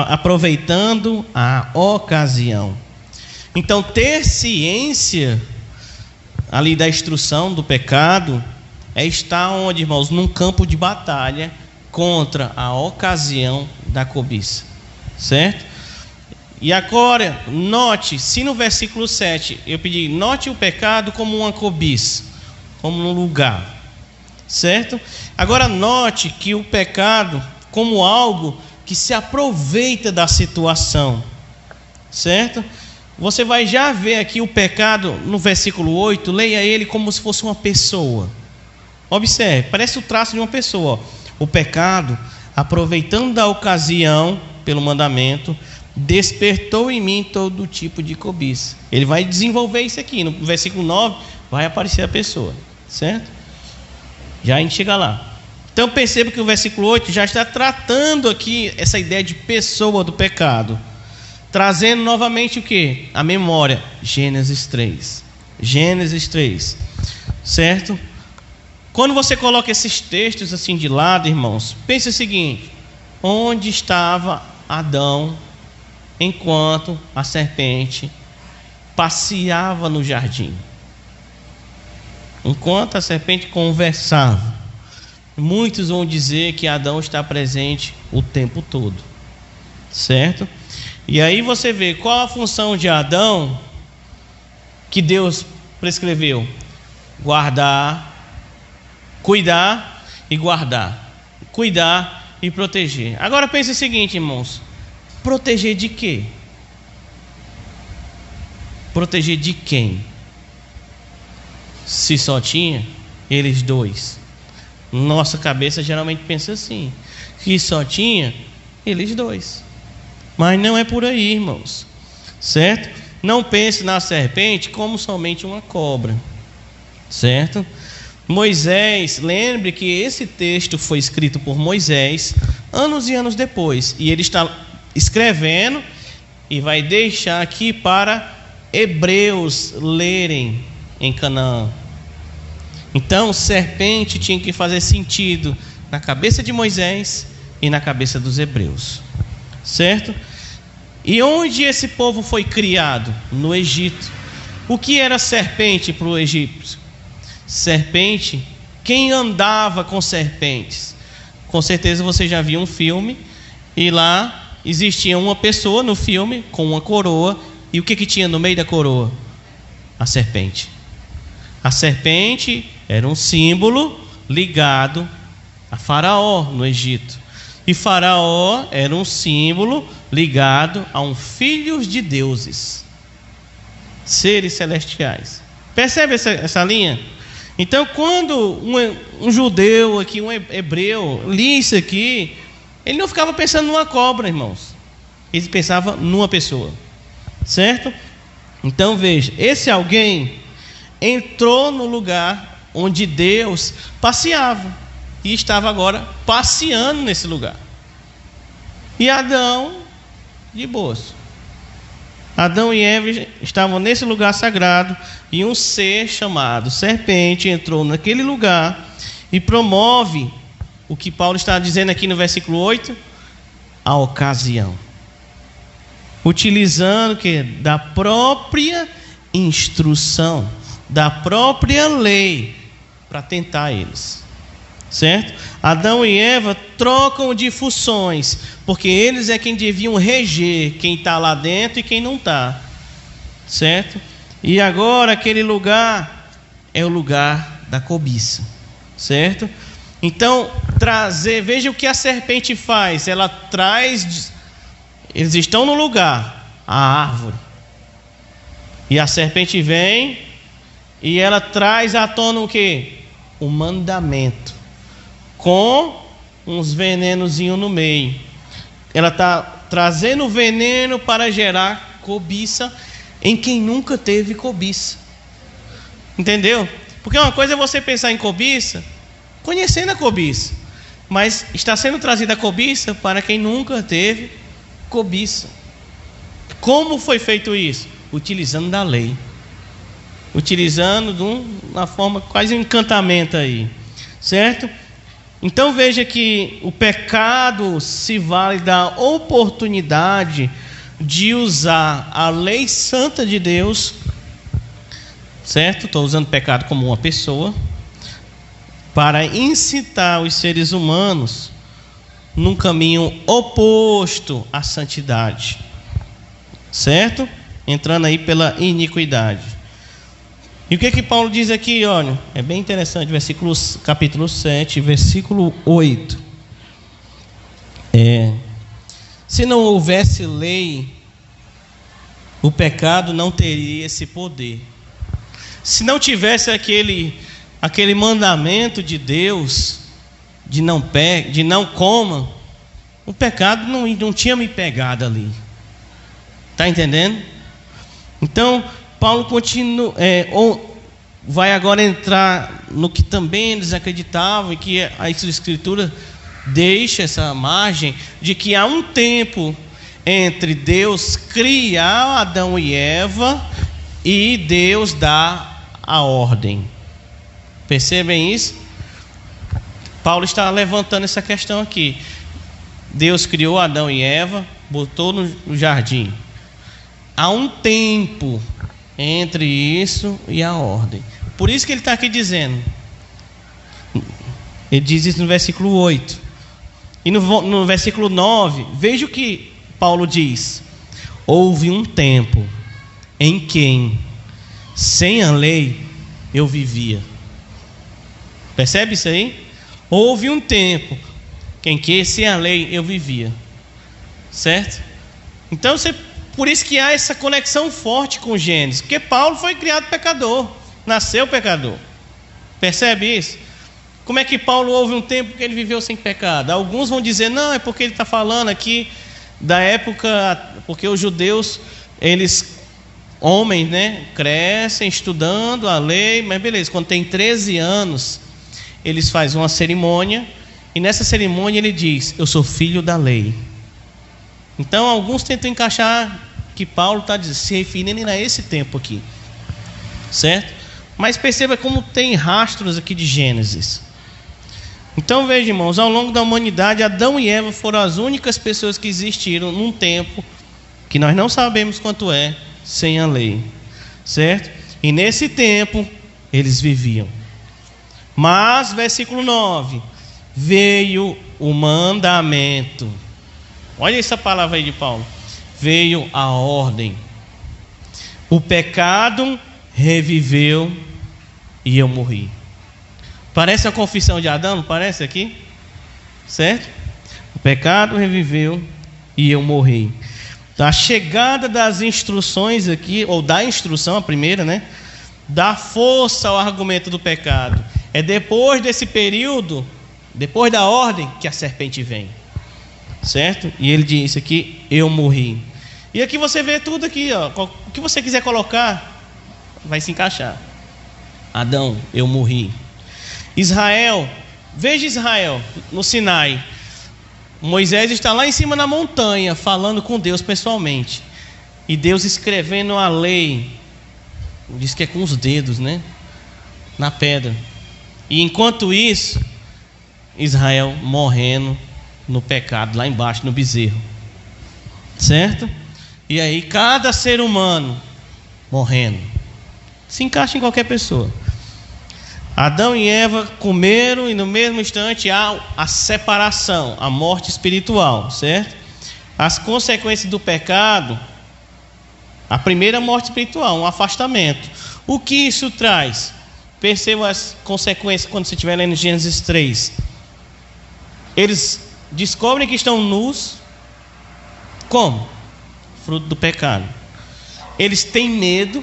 Aproveitando a ocasião. Então, ter ciência ali da instrução do pecado é estar onde, irmãos? Num campo de batalha contra a ocasião da cobiça. Certo? E agora, note, se no versículo 7 eu pedi, note o pecado como uma cobiça, como um lugar. Certo? Agora note que o pecado como algo que se aproveita da situação. Certo? Você vai já ver aqui o pecado no versículo 8, leia ele como se fosse uma pessoa. Observe, parece o traço de uma pessoa. Ó. O pecado, aproveitando da ocasião pelo mandamento, despertou em mim todo tipo de cobiça. Ele vai desenvolver isso aqui. No versículo 9 vai aparecer a pessoa. Certo? Já a gente chega lá. Então perceba que o versículo 8 já está tratando aqui essa ideia de pessoa do pecado. Trazendo novamente o que? A memória. Gênesis 3. Gênesis 3. Certo? Quando você coloca esses textos assim de lado, irmãos, pense o seguinte: onde estava Adão enquanto a serpente passeava no jardim? Enquanto a serpente conversava. Muitos vão dizer que Adão está presente o tempo todo. Certo? E aí você vê qual a função de Adão que Deus prescreveu: guardar, cuidar e guardar. Cuidar e proteger. Agora pense o seguinte, irmãos: proteger de quê? Proteger de quem? Se só tinha eles dois. Nossa cabeça geralmente pensa assim, que só tinha eles dois. Mas não é por aí, irmãos. Certo? Não pense na serpente como somente uma cobra. Certo? Moisés, lembre que esse texto foi escrito por Moisés anos e anos depois. E ele está escrevendo e vai deixar aqui para hebreus lerem em Canaã. Então, serpente tinha que fazer sentido na cabeça de Moisés e na cabeça dos hebreus. Certo? E onde esse povo foi criado? No Egito. O que era serpente para o egípcio? Serpente, quem andava com serpentes? Com certeza você já viu um filme e lá existia uma pessoa no filme com uma coroa. E o que tinha no meio da coroa? A serpente. A serpente era um símbolo ligado a Faraó no Egito. E Faraó era um símbolo ligado a um filho de deuses, seres celestiais. Percebe essa linha? Então, quando um judeu aqui, um hebreu, lia isso aqui, ele não ficava pensando numa cobra, irmãos. Ele pensava numa pessoa. Certo? Então veja, esse alguém entrou no lugar onde Deus passeava e estava agora passeando nesse lugar. E Adão, de boas. Adão e Eva estavam nesse lugar sagrado e um ser chamado serpente entrou naquele lugar e promove o que Paulo está dizendo aqui no versículo 8, a ocasião. Utilizando que da própria instrução, da própria lei, para tentar eles. Certo? Adão e Eva trocam de funções, porque eles é quem deviam reger quem está lá dentro e quem não está. Certo? E agora aquele lugar é o lugar da cobiça. Certo? Então, veja o que a serpente faz. Ela traz, eles estão no lugar, a árvore. E a serpente vem e ela traz à tona o quê? O mandamento. Com uns venenozinhos no meio. Ela está trazendo veneno para gerar cobiça em quem nunca teve cobiça. Entendeu? Porque uma coisa é você pensar em cobiça conhecendo a cobiça, mas está sendo trazida a cobiça para quem nunca teve cobiça. Como foi feito isso? Utilizando da lei, utilizando de uma forma quase um encantamento aí, certo? Então veja que o pecado se vale da oportunidade de usar a lei santa de Deus, certo? Estou usando pecado como uma pessoa, para incitar os seres humanos num caminho oposto à santidade, certo? Entrando aí pela iniquidade. E o que Paulo diz aqui? Olha, é bem interessante, capítulo 7, versículo 8. Se não houvesse lei, o pecado não teria esse poder. Se não tivesse aquele mandamento de Deus de não coma, o pecado não tinha me pegado ali. Está entendendo? Então Paulo continua, vai agora entrar no que também eles acreditavam, e que a Escritura deixa essa margem de que há um tempo entre Deus criar Adão e Eva e Deus dar a ordem. Percebem isso? Paulo está levantando essa questão aqui. Deus criou Adão e Eva, botou no jardim. Há um tempo entre isso e a ordem. Por isso que ele está aqui dizendo. Ele diz isso no versículo 8. E no versículo 9, veja o que Paulo diz. Houve um tempo em que, sem a lei, eu vivia. Percebe isso aí? Houve um tempo em que, sem a lei, eu vivia. Certo? Então, por isso que há essa conexão forte com Gênesis. Porque Paulo foi criado pecador. Nasceu pecador. Percebe isso? Como é que Paulo houve um tempo que ele viveu sem pecado? Alguns vão dizer, não, é porque ele está falando aqui da época, porque os judeus, homens, né, crescem estudando a lei, mas beleza, quando tem 13 anos, eles fazem uma cerimônia, e nessa cerimônia ele diz, eu sou filho da lei. Então alguns tentam encaixar que Paulo está se referindo a esse tempo aqui, certo? Mas perceba como tem rastros aqui de Gênesis. Então veja, irmãos, ao longo da humanidade, Adão e Eva foram as únicas pessoas que existiram num tempo que nós não sabemos quanto é, sem a lei, certo? E nesse tempo eles viviam. Mas, versículo 9, veio o mandamento. Olha essa palavra aí de Paulo. Veio a ordem. O pecado reviveu e eu morri. Parece a confissão de Adão, não parece aqui? Certo? O pecado reviveu e eu morri. A chegada das instruções aqui, ou da instrução, a primeira, né? Dá força ao argumento do pecado. É depois desse período, depois da ordem, que a serpente vem. Certo? E ele diz aqui, eu morri. E aqui você vê tudo aqui, ó. O que você quiser colocar, vai se encaixar. Adão, eu morri. Israel, veja Israel no Sinai. Moisés está lá em cima na montanha, falando com Deus pessoalmente. E Deus escrevendo a lei. Diz que é com os dedos, né? Na pedra. E enquanto isso, Israel morrendo no pecado, lá embaixo no bezerro. Certo? E aí cada ser humano morrendo. Se encaixa em qualquer pessoa. Adão e Eva comeram e no mesmo instante há a separação, a morte espiritual, certo? As consequências do pecado, a primeira morte espiritual, um afastamento. O que isso traz? Perceba as consequências quando você estiver lendo Gênesis 3. Eles descobrem que estão nus. Como? Fruto do pecado. Eles têm medo.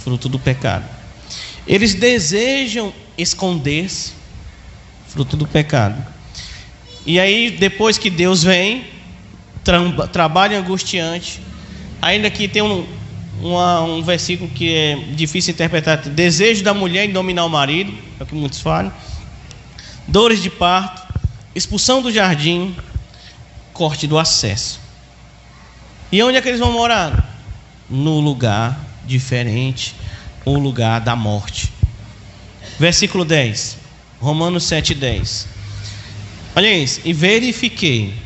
Fruto do pecado. Eles desejam esconder-se. Fruto do pecado. E aí, depois que Deus vem, trabalho angustiante. Ainda que tem um versículo que é difícil de interpretar: desejo da mulher em dominar o marido, é o que muitos falam, dores de parto, expulsão do jardim, corte do acesso. E onde é que eles vão morar? No lugar diferente, o lugar da morte. Versículo 10, Romanos 7:10. Olha isso: e verifiquei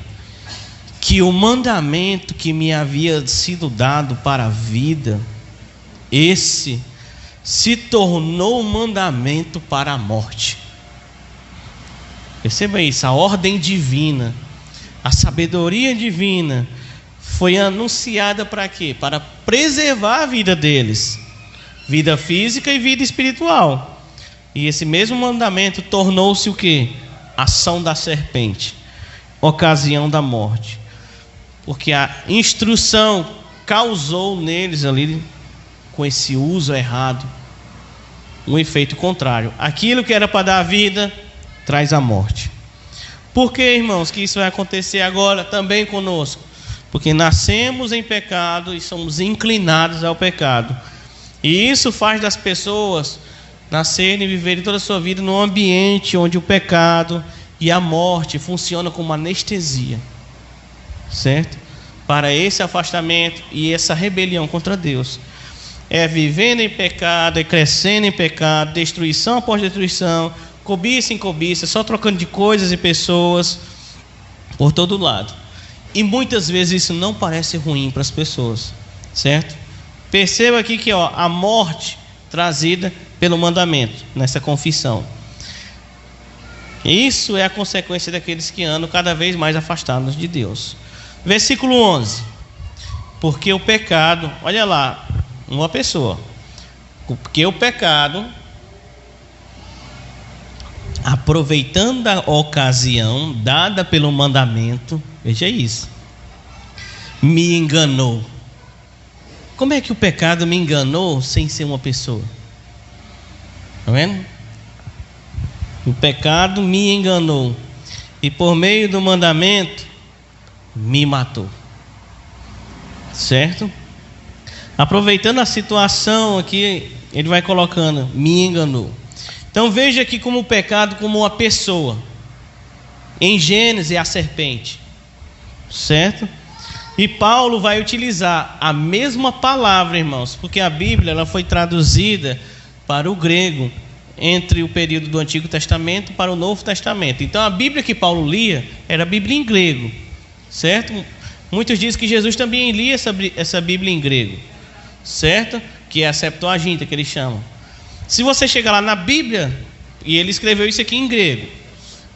que o mandamento que me havia sido dado para a vida, esse se tornou mandamento para a morte. Perceba isso, a ordem divina, a sabedoria divina foi anunciada para quê? Para preservar a vida deles, vida física e vida espiritual. E esse mesmo mandamento tornou-se o quê? Ação da serpente, ocasião da morte. Porque a instrução causou neles ali, com esse uso errado, um efeito contrário. Aquilo que era para dar vida, traz a morte. Por que, irmãos, que isso vai acontecer agora também conosco? Porque nascemos em pecado e somos inclinados ao pecado. E isso faz das pessoas nascerem e viverem toda a sua vida num ambiente onde o pecado e a morte funcionam como anestesia. Certo? Para esse afastamento e essa rebelião contra Deus. É vivendo em pecado, é crescendo em pecado, destruição após destruição, cobiça em cobiça, só trocando de coisas e pessoas por todo lado. E muitas vezes isso não parece ruim para as pessoas, certo? Perceba aqui que a morte trazida pelo mandamento, nessa confissão. Isso é a consequência daqueles que andam cada vez mais afastados de Deus. Versículo 11. Porque o pecado, olha lá, uma pessoa. Porque o pecado, aproveitando a ocasião dada pelo mandamento, veja isso, me enganou. Como é que o pecado me enganou sem ser uma pessoa? Está vendo? O pecado me enganou e por meio do mandamento me matou. Certo? Aproveitando a situação aqui, ele vai colocando, me enganou. Então veja aqui como o pecado como uma pessoa. Em Gênesis é a serpente. Certo? E Paulo vai utilizar a mesma palavra, irmãos, porque a Bíblia ela foi traduzida para o grego entre o período do Antigo Testamento para o Novo Testamento. Então a Bíblia que Paulo lia era a Bíblia em grego, certo? Muitos dizem que Jesus também lia essa Bíblia em grego, certo? Que é a Septuaginta que eles chamam. Se você chegar lá na Bíblia, e ele escreveu isso aqui em grego,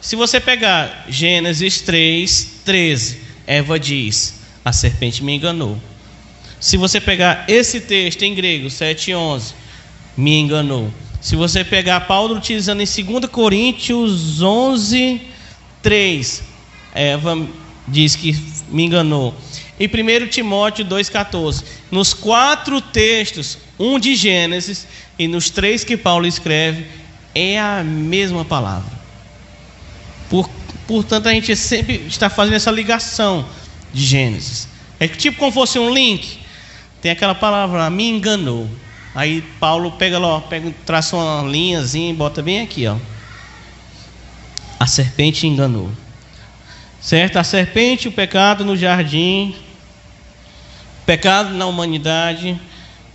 se você pegar Gênesis 3:13, Eva diz: a serpente me enganou. Se você pegar esse texto em grego, 7:11, me enganou. Se você pegar Paulo utilizando em 2 Coríntios 11:3, Eva diz que me enganou. Em 1 Timóteo 2:14, nos 4 textos, um de Gênesis e nos 3 que Paulo escreve, é a mesma palavra. Portanto, a gente sempre está fazendo essa ligação de Gênesis. É tipo como fosse um link. Tem aquela palavra, me enganou. Aí Paulo pega lá, traça uma linhazinha e bota bem aqui, ó. A serpente enganou. Certo? A serpente, o pecado no jardim, pecado na humanidade,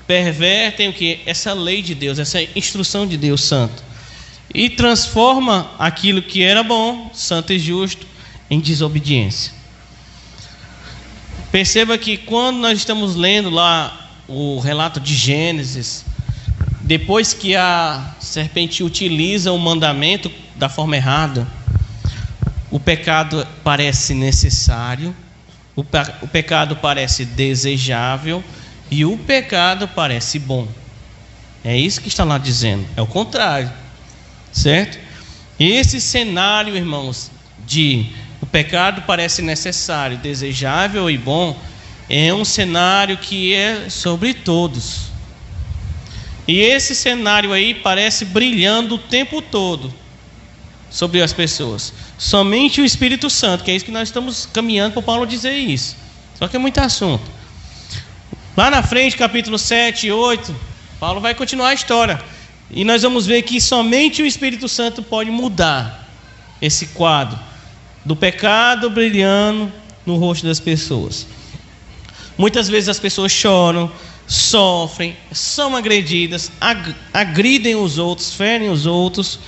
pervertem o que? Essa lei de Deus, essa instrução de Deus santo. E transforma aquilo que era bom, santo e justo, em desobediência. Perceba que quando nós estamos lendo lá o relato de Gênesis, depois que a serpente utiliza o mandamento da forma errada, o pecado parece necessário, o pecado parece desejável e o pecado parece bom. É isso que está lá dizendo, é o contrário, certo? Esse cenário, irmãos, de o pecado parece necessário, desejável e bom, é um cenário que é sobre todos. E esse cenário aí parece brilhando o tempo todo sobre as pessoas. Somente o Espírito Santo, que é isso que nós estamos caminhando para Paulo dizer isso. Só que é muito assunto. Lá na frente, capítulo 7 e 8, Paulo vai continuar a história. E nós vamos ver que somente o Espírito Santo pode mudar esse quadro do pecado brilhando no rosto das pessoas. Muitas vezes as pessoas choram, sofrem, são agredidas, agridem os outros, ferem os outros,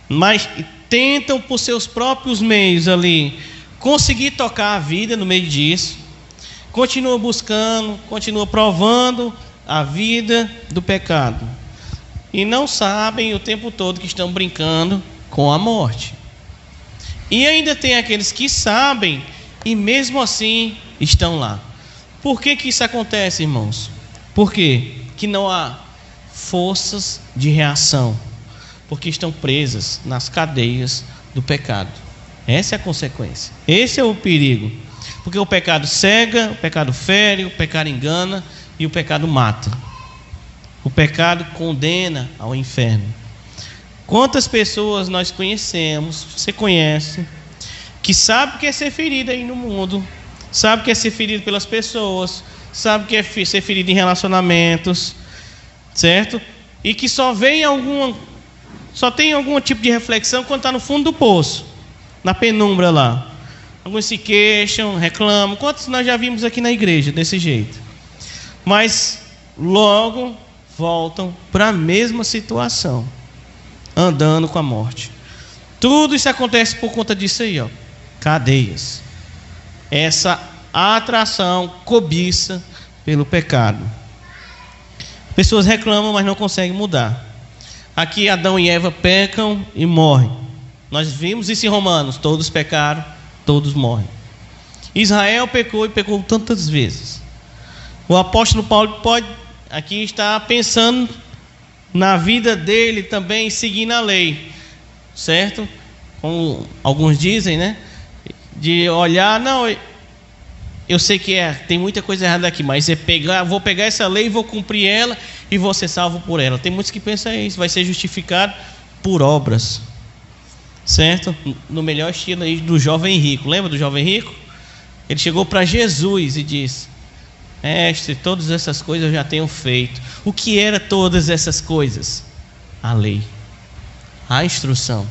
mas tentam por seus próprios meios ali conseguir tocar a vida no meio disso. Continua buscando, continua provando a vida do pecado. E não sabem o tempo todo que estão brincando com a morte. E ainda tem aqueles que sabem e mesmo assim estão lá. Por que isso acontece, irmãos? Por quê? Que não há forças de reação. Porque estão presas nas cadeias do pecado. Essa é a consequência. Esse é o perigo. Porque o pecado cega, o pecado fere, o pecado engana e o pecado mata. O pecado condena ao inferno. Quantas pessoas nós conhecemos, você conhece, que sabe o que é ser ferido aí no mundo, sabe o que é ser ferido pelas pessoas, sabe o que é ser ferido em relacionamentos, certo? E que só tem algum tipo de reflexão quando está no fundo do poço, na penumbra lá. Alguns se queixam, reclamam. Quantos nós já vimos aqui na igreja desse jeito? Mas logo voltam para a mesma situação, andando com a morte. Tudo isso acontece por conta disso aí, ó. Cadeias. Essa atração, cobiça pelo pecado. Pessoas reclamam, mas não conseguem mudar. Aqui Adão e Eva pecam e morrem. Nós vimos isso em Romanos. Todos pecaram, todos morrem. Israel pecou e pecou tantas vezes. O apóstolo Paulo pode aqui estar pensando na vida dele também, seguindo a lei, certo? Como alguns dizem, né? De olhar, não, eu sei que tem muita coisa errada aqui, mas vou pegar essa lei e vou cumprir ela e vou ser salvo por ela. Tem muitos que pensam isso, vai ser justificado por obras, certo? No melhor estilo aí do jovem rico. Lembra do jovem rico? Ele chegou para Jesus e disse: Mestre, todas essas coisas eu já tenho feito. O que era todas essas coisas? A lei, a instrução.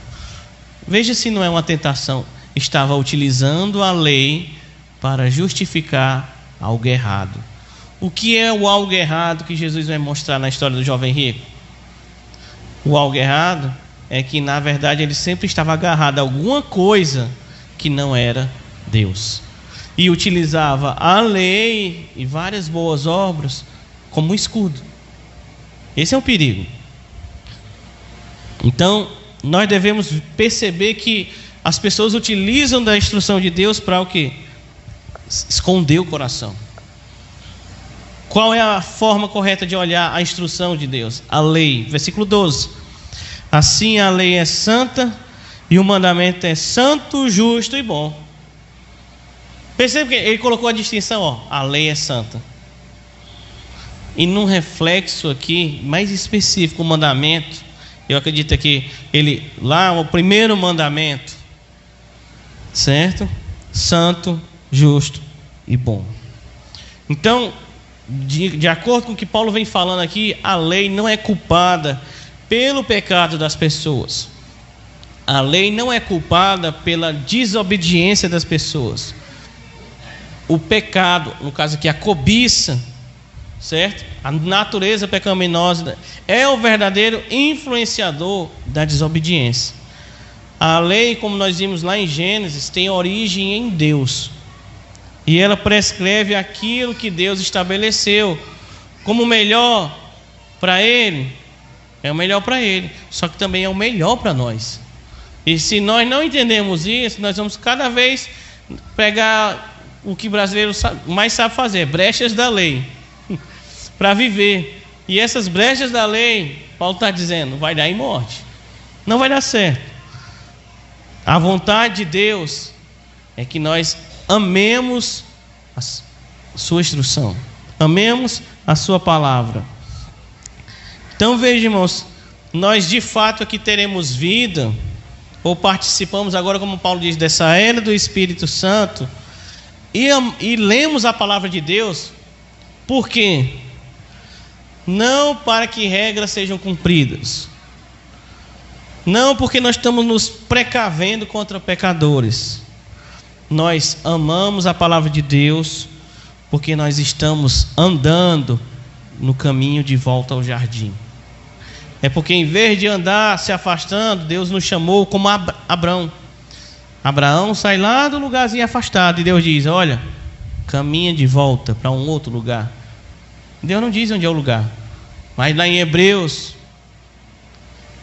Veja se não é uma tentação. Estava utilizando a lei para justificar algo errado. O que é o algo errado que Jesus vai mostrar na história do jovem rico? O algo errado é que na verdade ele sempre estava agarrado a alguma coisa que não era Deus. E utilizava a lei e várias boas obras como um escudo. Esse é o perigo. Então, nós devemos perceber que as pessoas utilizam da instrução de Deus para o quê? Esconder o coração. Qual é a forma correta de olhar a instrução de Deus? A lei, versículo 12. Assim a lei é santa e o mandamento é santo, justo e bom. Percebe que ele colocou a distinção, ó, a lei é santa. E num reflexo aqui mais específico, o mandamento, eu acredito que ele, lá o primeiro mandamento, certo? Santo, justo e bom. Então, de acordo com o que Paulo vem falando aqui, a lei não é culpada pelo pecado das pessoas. A lei não é culpada pela desobediência das pessoas. O pecado, no caso aqui a cobiça, certo? A natureza pecaminosa é o verdadeiro influenciador da desobediência. A lei, como nós vimos lá em Gênesis, tem origem em Deus. E ela prescreve aquilo que Deus estabeleceu como melhor para ele, É o melhor para ele, só que também é o melhor para nós. E se nós não entendemos isso, nós vamos cada vez pegar o que o brasileiro mais sabe fazer, brechas da lei, para viver. E essas brechas da lei, Paulo está dizendo, vai dar em morte. Não vai dar certo. A vontade de Deus é que nós amemos a sua instrução, amemos a sua palavra. Então veja, irmãos, nós de fato aqui teremos vida, ou participamos agora, como Paulo diz, dessa era do Espírito Santo, e lemos a palavra de Deus. Por quê? Não para que regras sejam cumpridas, não porque nós estamos nos precavendo contra pecadores. Nós amamos a palavra de Deus porque nós estamos andando no caminho de volta ao jardim. É porque em vez de andar se afastando, Deus nos chamou como Abraão. Abraão sai lá do lugarzinho afastado e Deus diz, olha, caminha de volta para um outro lugar. Deus não diz onde é o lugar, mas lá em Hebreus,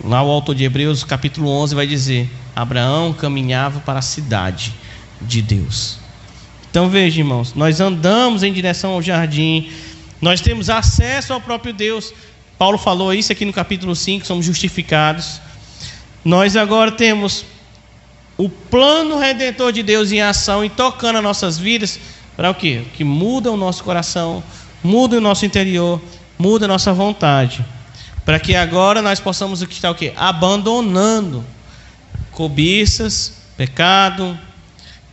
lá o autor de Hebreus capítulo 11 vai dizer, Abraão caminhava para a cidade de Deus. Então veja, irmãos, nós andamos em direção ao jardim, nós temos acesso ao próprio Deus. Paulo falou isso aqui no capítulo 5, somos justificados. Nós agora temos o plano redentor de Deus em ação e tocando as nossas vidas, para o quê? Que muda o nosso coração, muda o nosso interior, muda a nossa vontade, para que agora nós possamos estar o quê? Abandonando cobiças, pecado,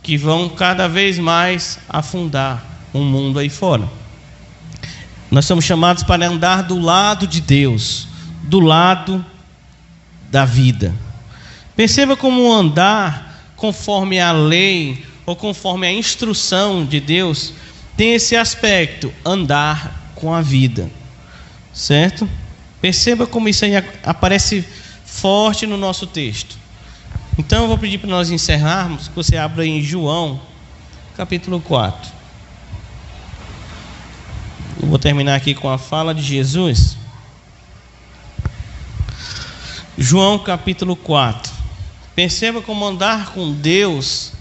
que vão cada vez mais afundar o mundo aí fora. Nós somos chamados para andar do lado de Deus, do lado da vida. Perceba como andar conforme a lei ou conforme a instrução de Deus tem esse aspecto, andar com a vida, certo? Perceba como isso aí aparece forte no nosso texto. Então eu vou pedir para nós encerrarmos, que você abra em João, capítulo 4. Eu vou terminar aqui com a fala de Jesus. João capítulo 4. Perceba como andar com Deus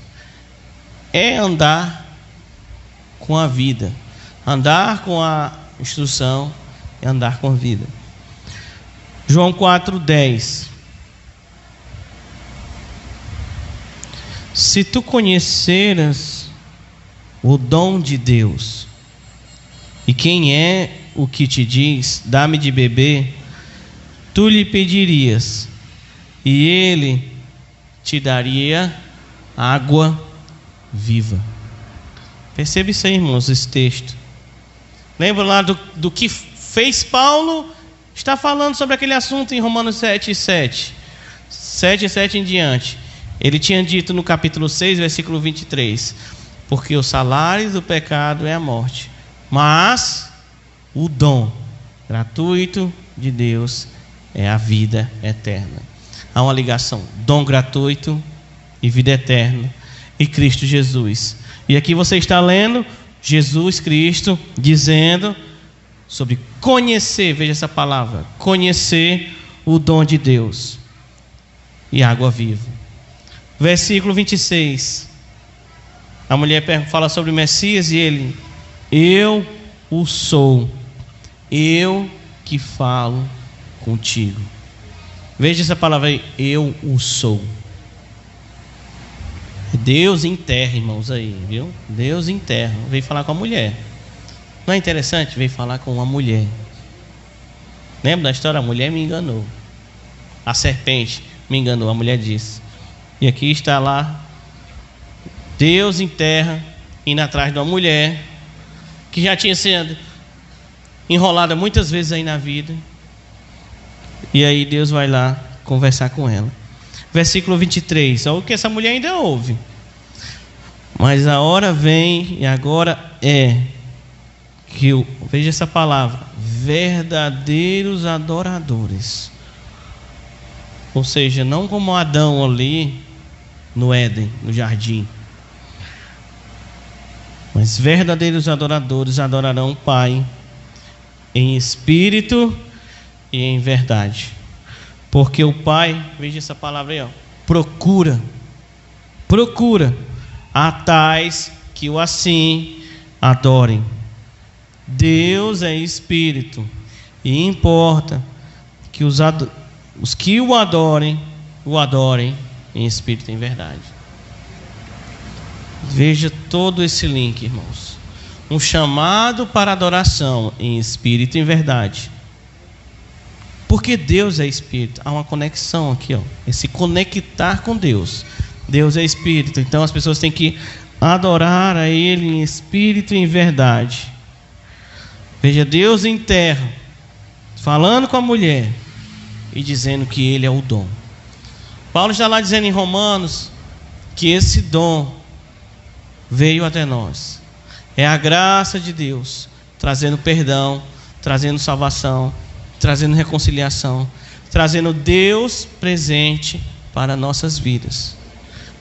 é andar com a vida. Andar com a instrução é andar com a vida. João 4:10. Se tu conheceras o dom de Deus, e quem é o que te diz, dá-me de beber, tu lhe pedirias, e ele te daria água viva. Perceba isso aí, irmãos, esse texto. Lembra lá do que fez Paulo? Está falando sobre aquele assunto em Romanos 7:7. 7:7 em diante. Ele tinha dito no capítulo 6, versículo 23, porque o salário do pecado é a morte, mas o dom gratuito de Deus é a vida eterna. Há uma ligação, dom gratuito e vida eterna, e Cristo Jesus. E aqui você está lendo Jesus Cristo dizendo sobre conhecer, veja essa palavra, conhecer o dom de Deus e água viva. Versículo 26, a mulher fala sobre o Messias e ele: eu o sou, eu que falo contigo. Veja essa palavra aí, eu o sou. Deus em terra, irmãos, aí, viu? Deus em terra, veio falar com a mulher. Não é interessante? Veio falar com uma mulher. Lembra da história? A mulher me enganou, a serpente me enganou, a mulher disse. E aqui está lá Deus em terra, indo atrás de uma mulher que já tinha sido enrolada muitas vezes aí na vida. E aí Deus vai lá conversar com ela. Versículo 23, olha o que essa mulher ainda ouve. Mas a hora vem, e agora é, que veja essa palavra, verdadeiros adoradores. Ou seja, não como Adão ali no Éden, no jardim, mas verdadeiros adoradores adorarão o Pai em espírito e em verdade. Porque o Pai, veja essa palavra aí, ó, procura a tais que o assim adorem. Deus é Espírito e importa que os que o adorem em Espírito e em verdade. Veja todo esse link, irmãos. Um chamado para adoração em Espírito e em verdade. Porque Deus é Espírito. Há uma conexão aqui, ó. Esse conectar com Deus. Deus é Espírito. Então as pessoas têm que adorar a Ele em Espírito e em verdade. Veja, Deus em terra, falando com a mulher e dizendo que Ele é o dom. Paulo está lá dizendo em Romanos que esse dom veio até nós. É a graça de Deus, trazendo perdão, trazendo salvação, trazendo reconciliação, trazendo Deus presente para nossas vidas.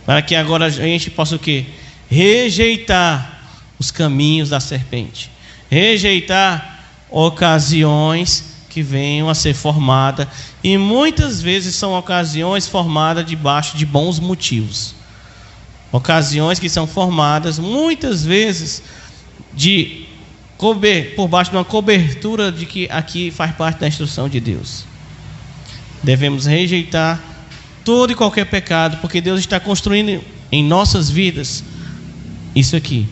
Para que agora a gente possa o quê? Rejeitar os caminhos da serpente. Rejeitar ocasiões que venham a ser formadas. E muitas vezes são ocasiões formadas debaixo de bons motivos. Ocasiões que são formadas muitas vezes por baixo de uma cobertura de que aqui faz parte da instrução de Deus. Devemos rejeitar todo e qualquer pecado, porque Deus está construindo em nossas vidas isso aqui.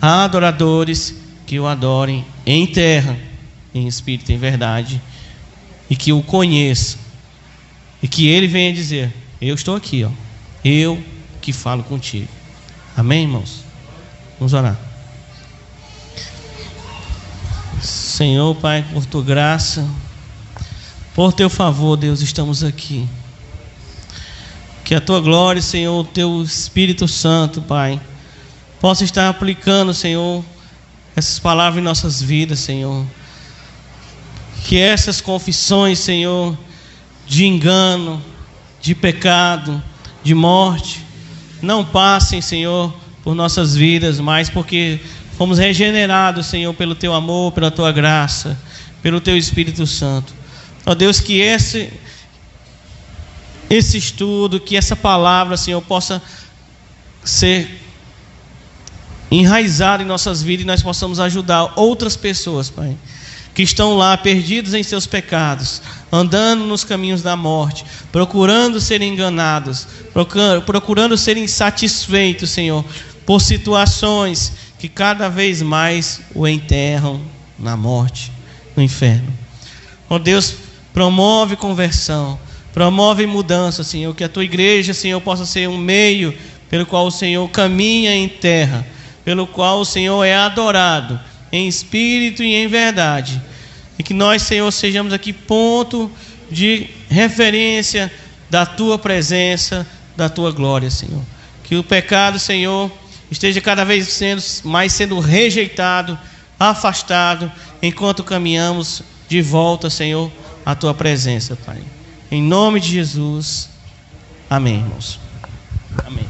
Há adoradores que o adorem em terra, em espírito e em verdade, e que o conheçam, e que Ele venha dizer: eu estou aqui, ó, eu que falo contigo. Amém, irmãos? Vamos orar. Senhor, Pai, por Tua graça, por Teu favor, Deus, estamos aqui. Que a Tua glória, Senhor, o Teu Espírito Santo, Pai, possa estar aplicando, Senhor, essas palavras em nossas vidas, Senhor. Que essas confissões, Senhor, de engano, de pecado, de morte, não passem, Senhor, por nossas vidas, mas porque fomos regenerados, Senhor, pelo Teu amor, pela Tua graça, pelo Teu Espírito Santo. Ó Deus, que esse estudo, que essa palavra, Senhor, possa ser enraizada em nossas vidas e nós possamos ajudar outras pessoas, Pai, que estão lá perdidos em seus pecados, andando nos caminhos da morte, procurando ser enganados, procurando ser insatisfeitos, Senhor, por situações que cada vez mais o enterram na morte, no inferno. Ó Deus, promove conversão, promove mudança, Senhor, que a Tua igreja, Senhor, possa ser um meio pelo qual o Senhor caminha em terra, pelo qual o Senhor é adorado em espírito e em verdade, e que nós, Senhor, sejamos aqui ponto de referência da Tua presença, da Tua glória, Senhor. Que o pecado, Senhor, esteja cada vez mais sendo rejeitado, afastado, enquanto caminhamos de volta, Senhor, à Tua presença, Pai. Em nome de Jesus, amém, irmãos. Amém.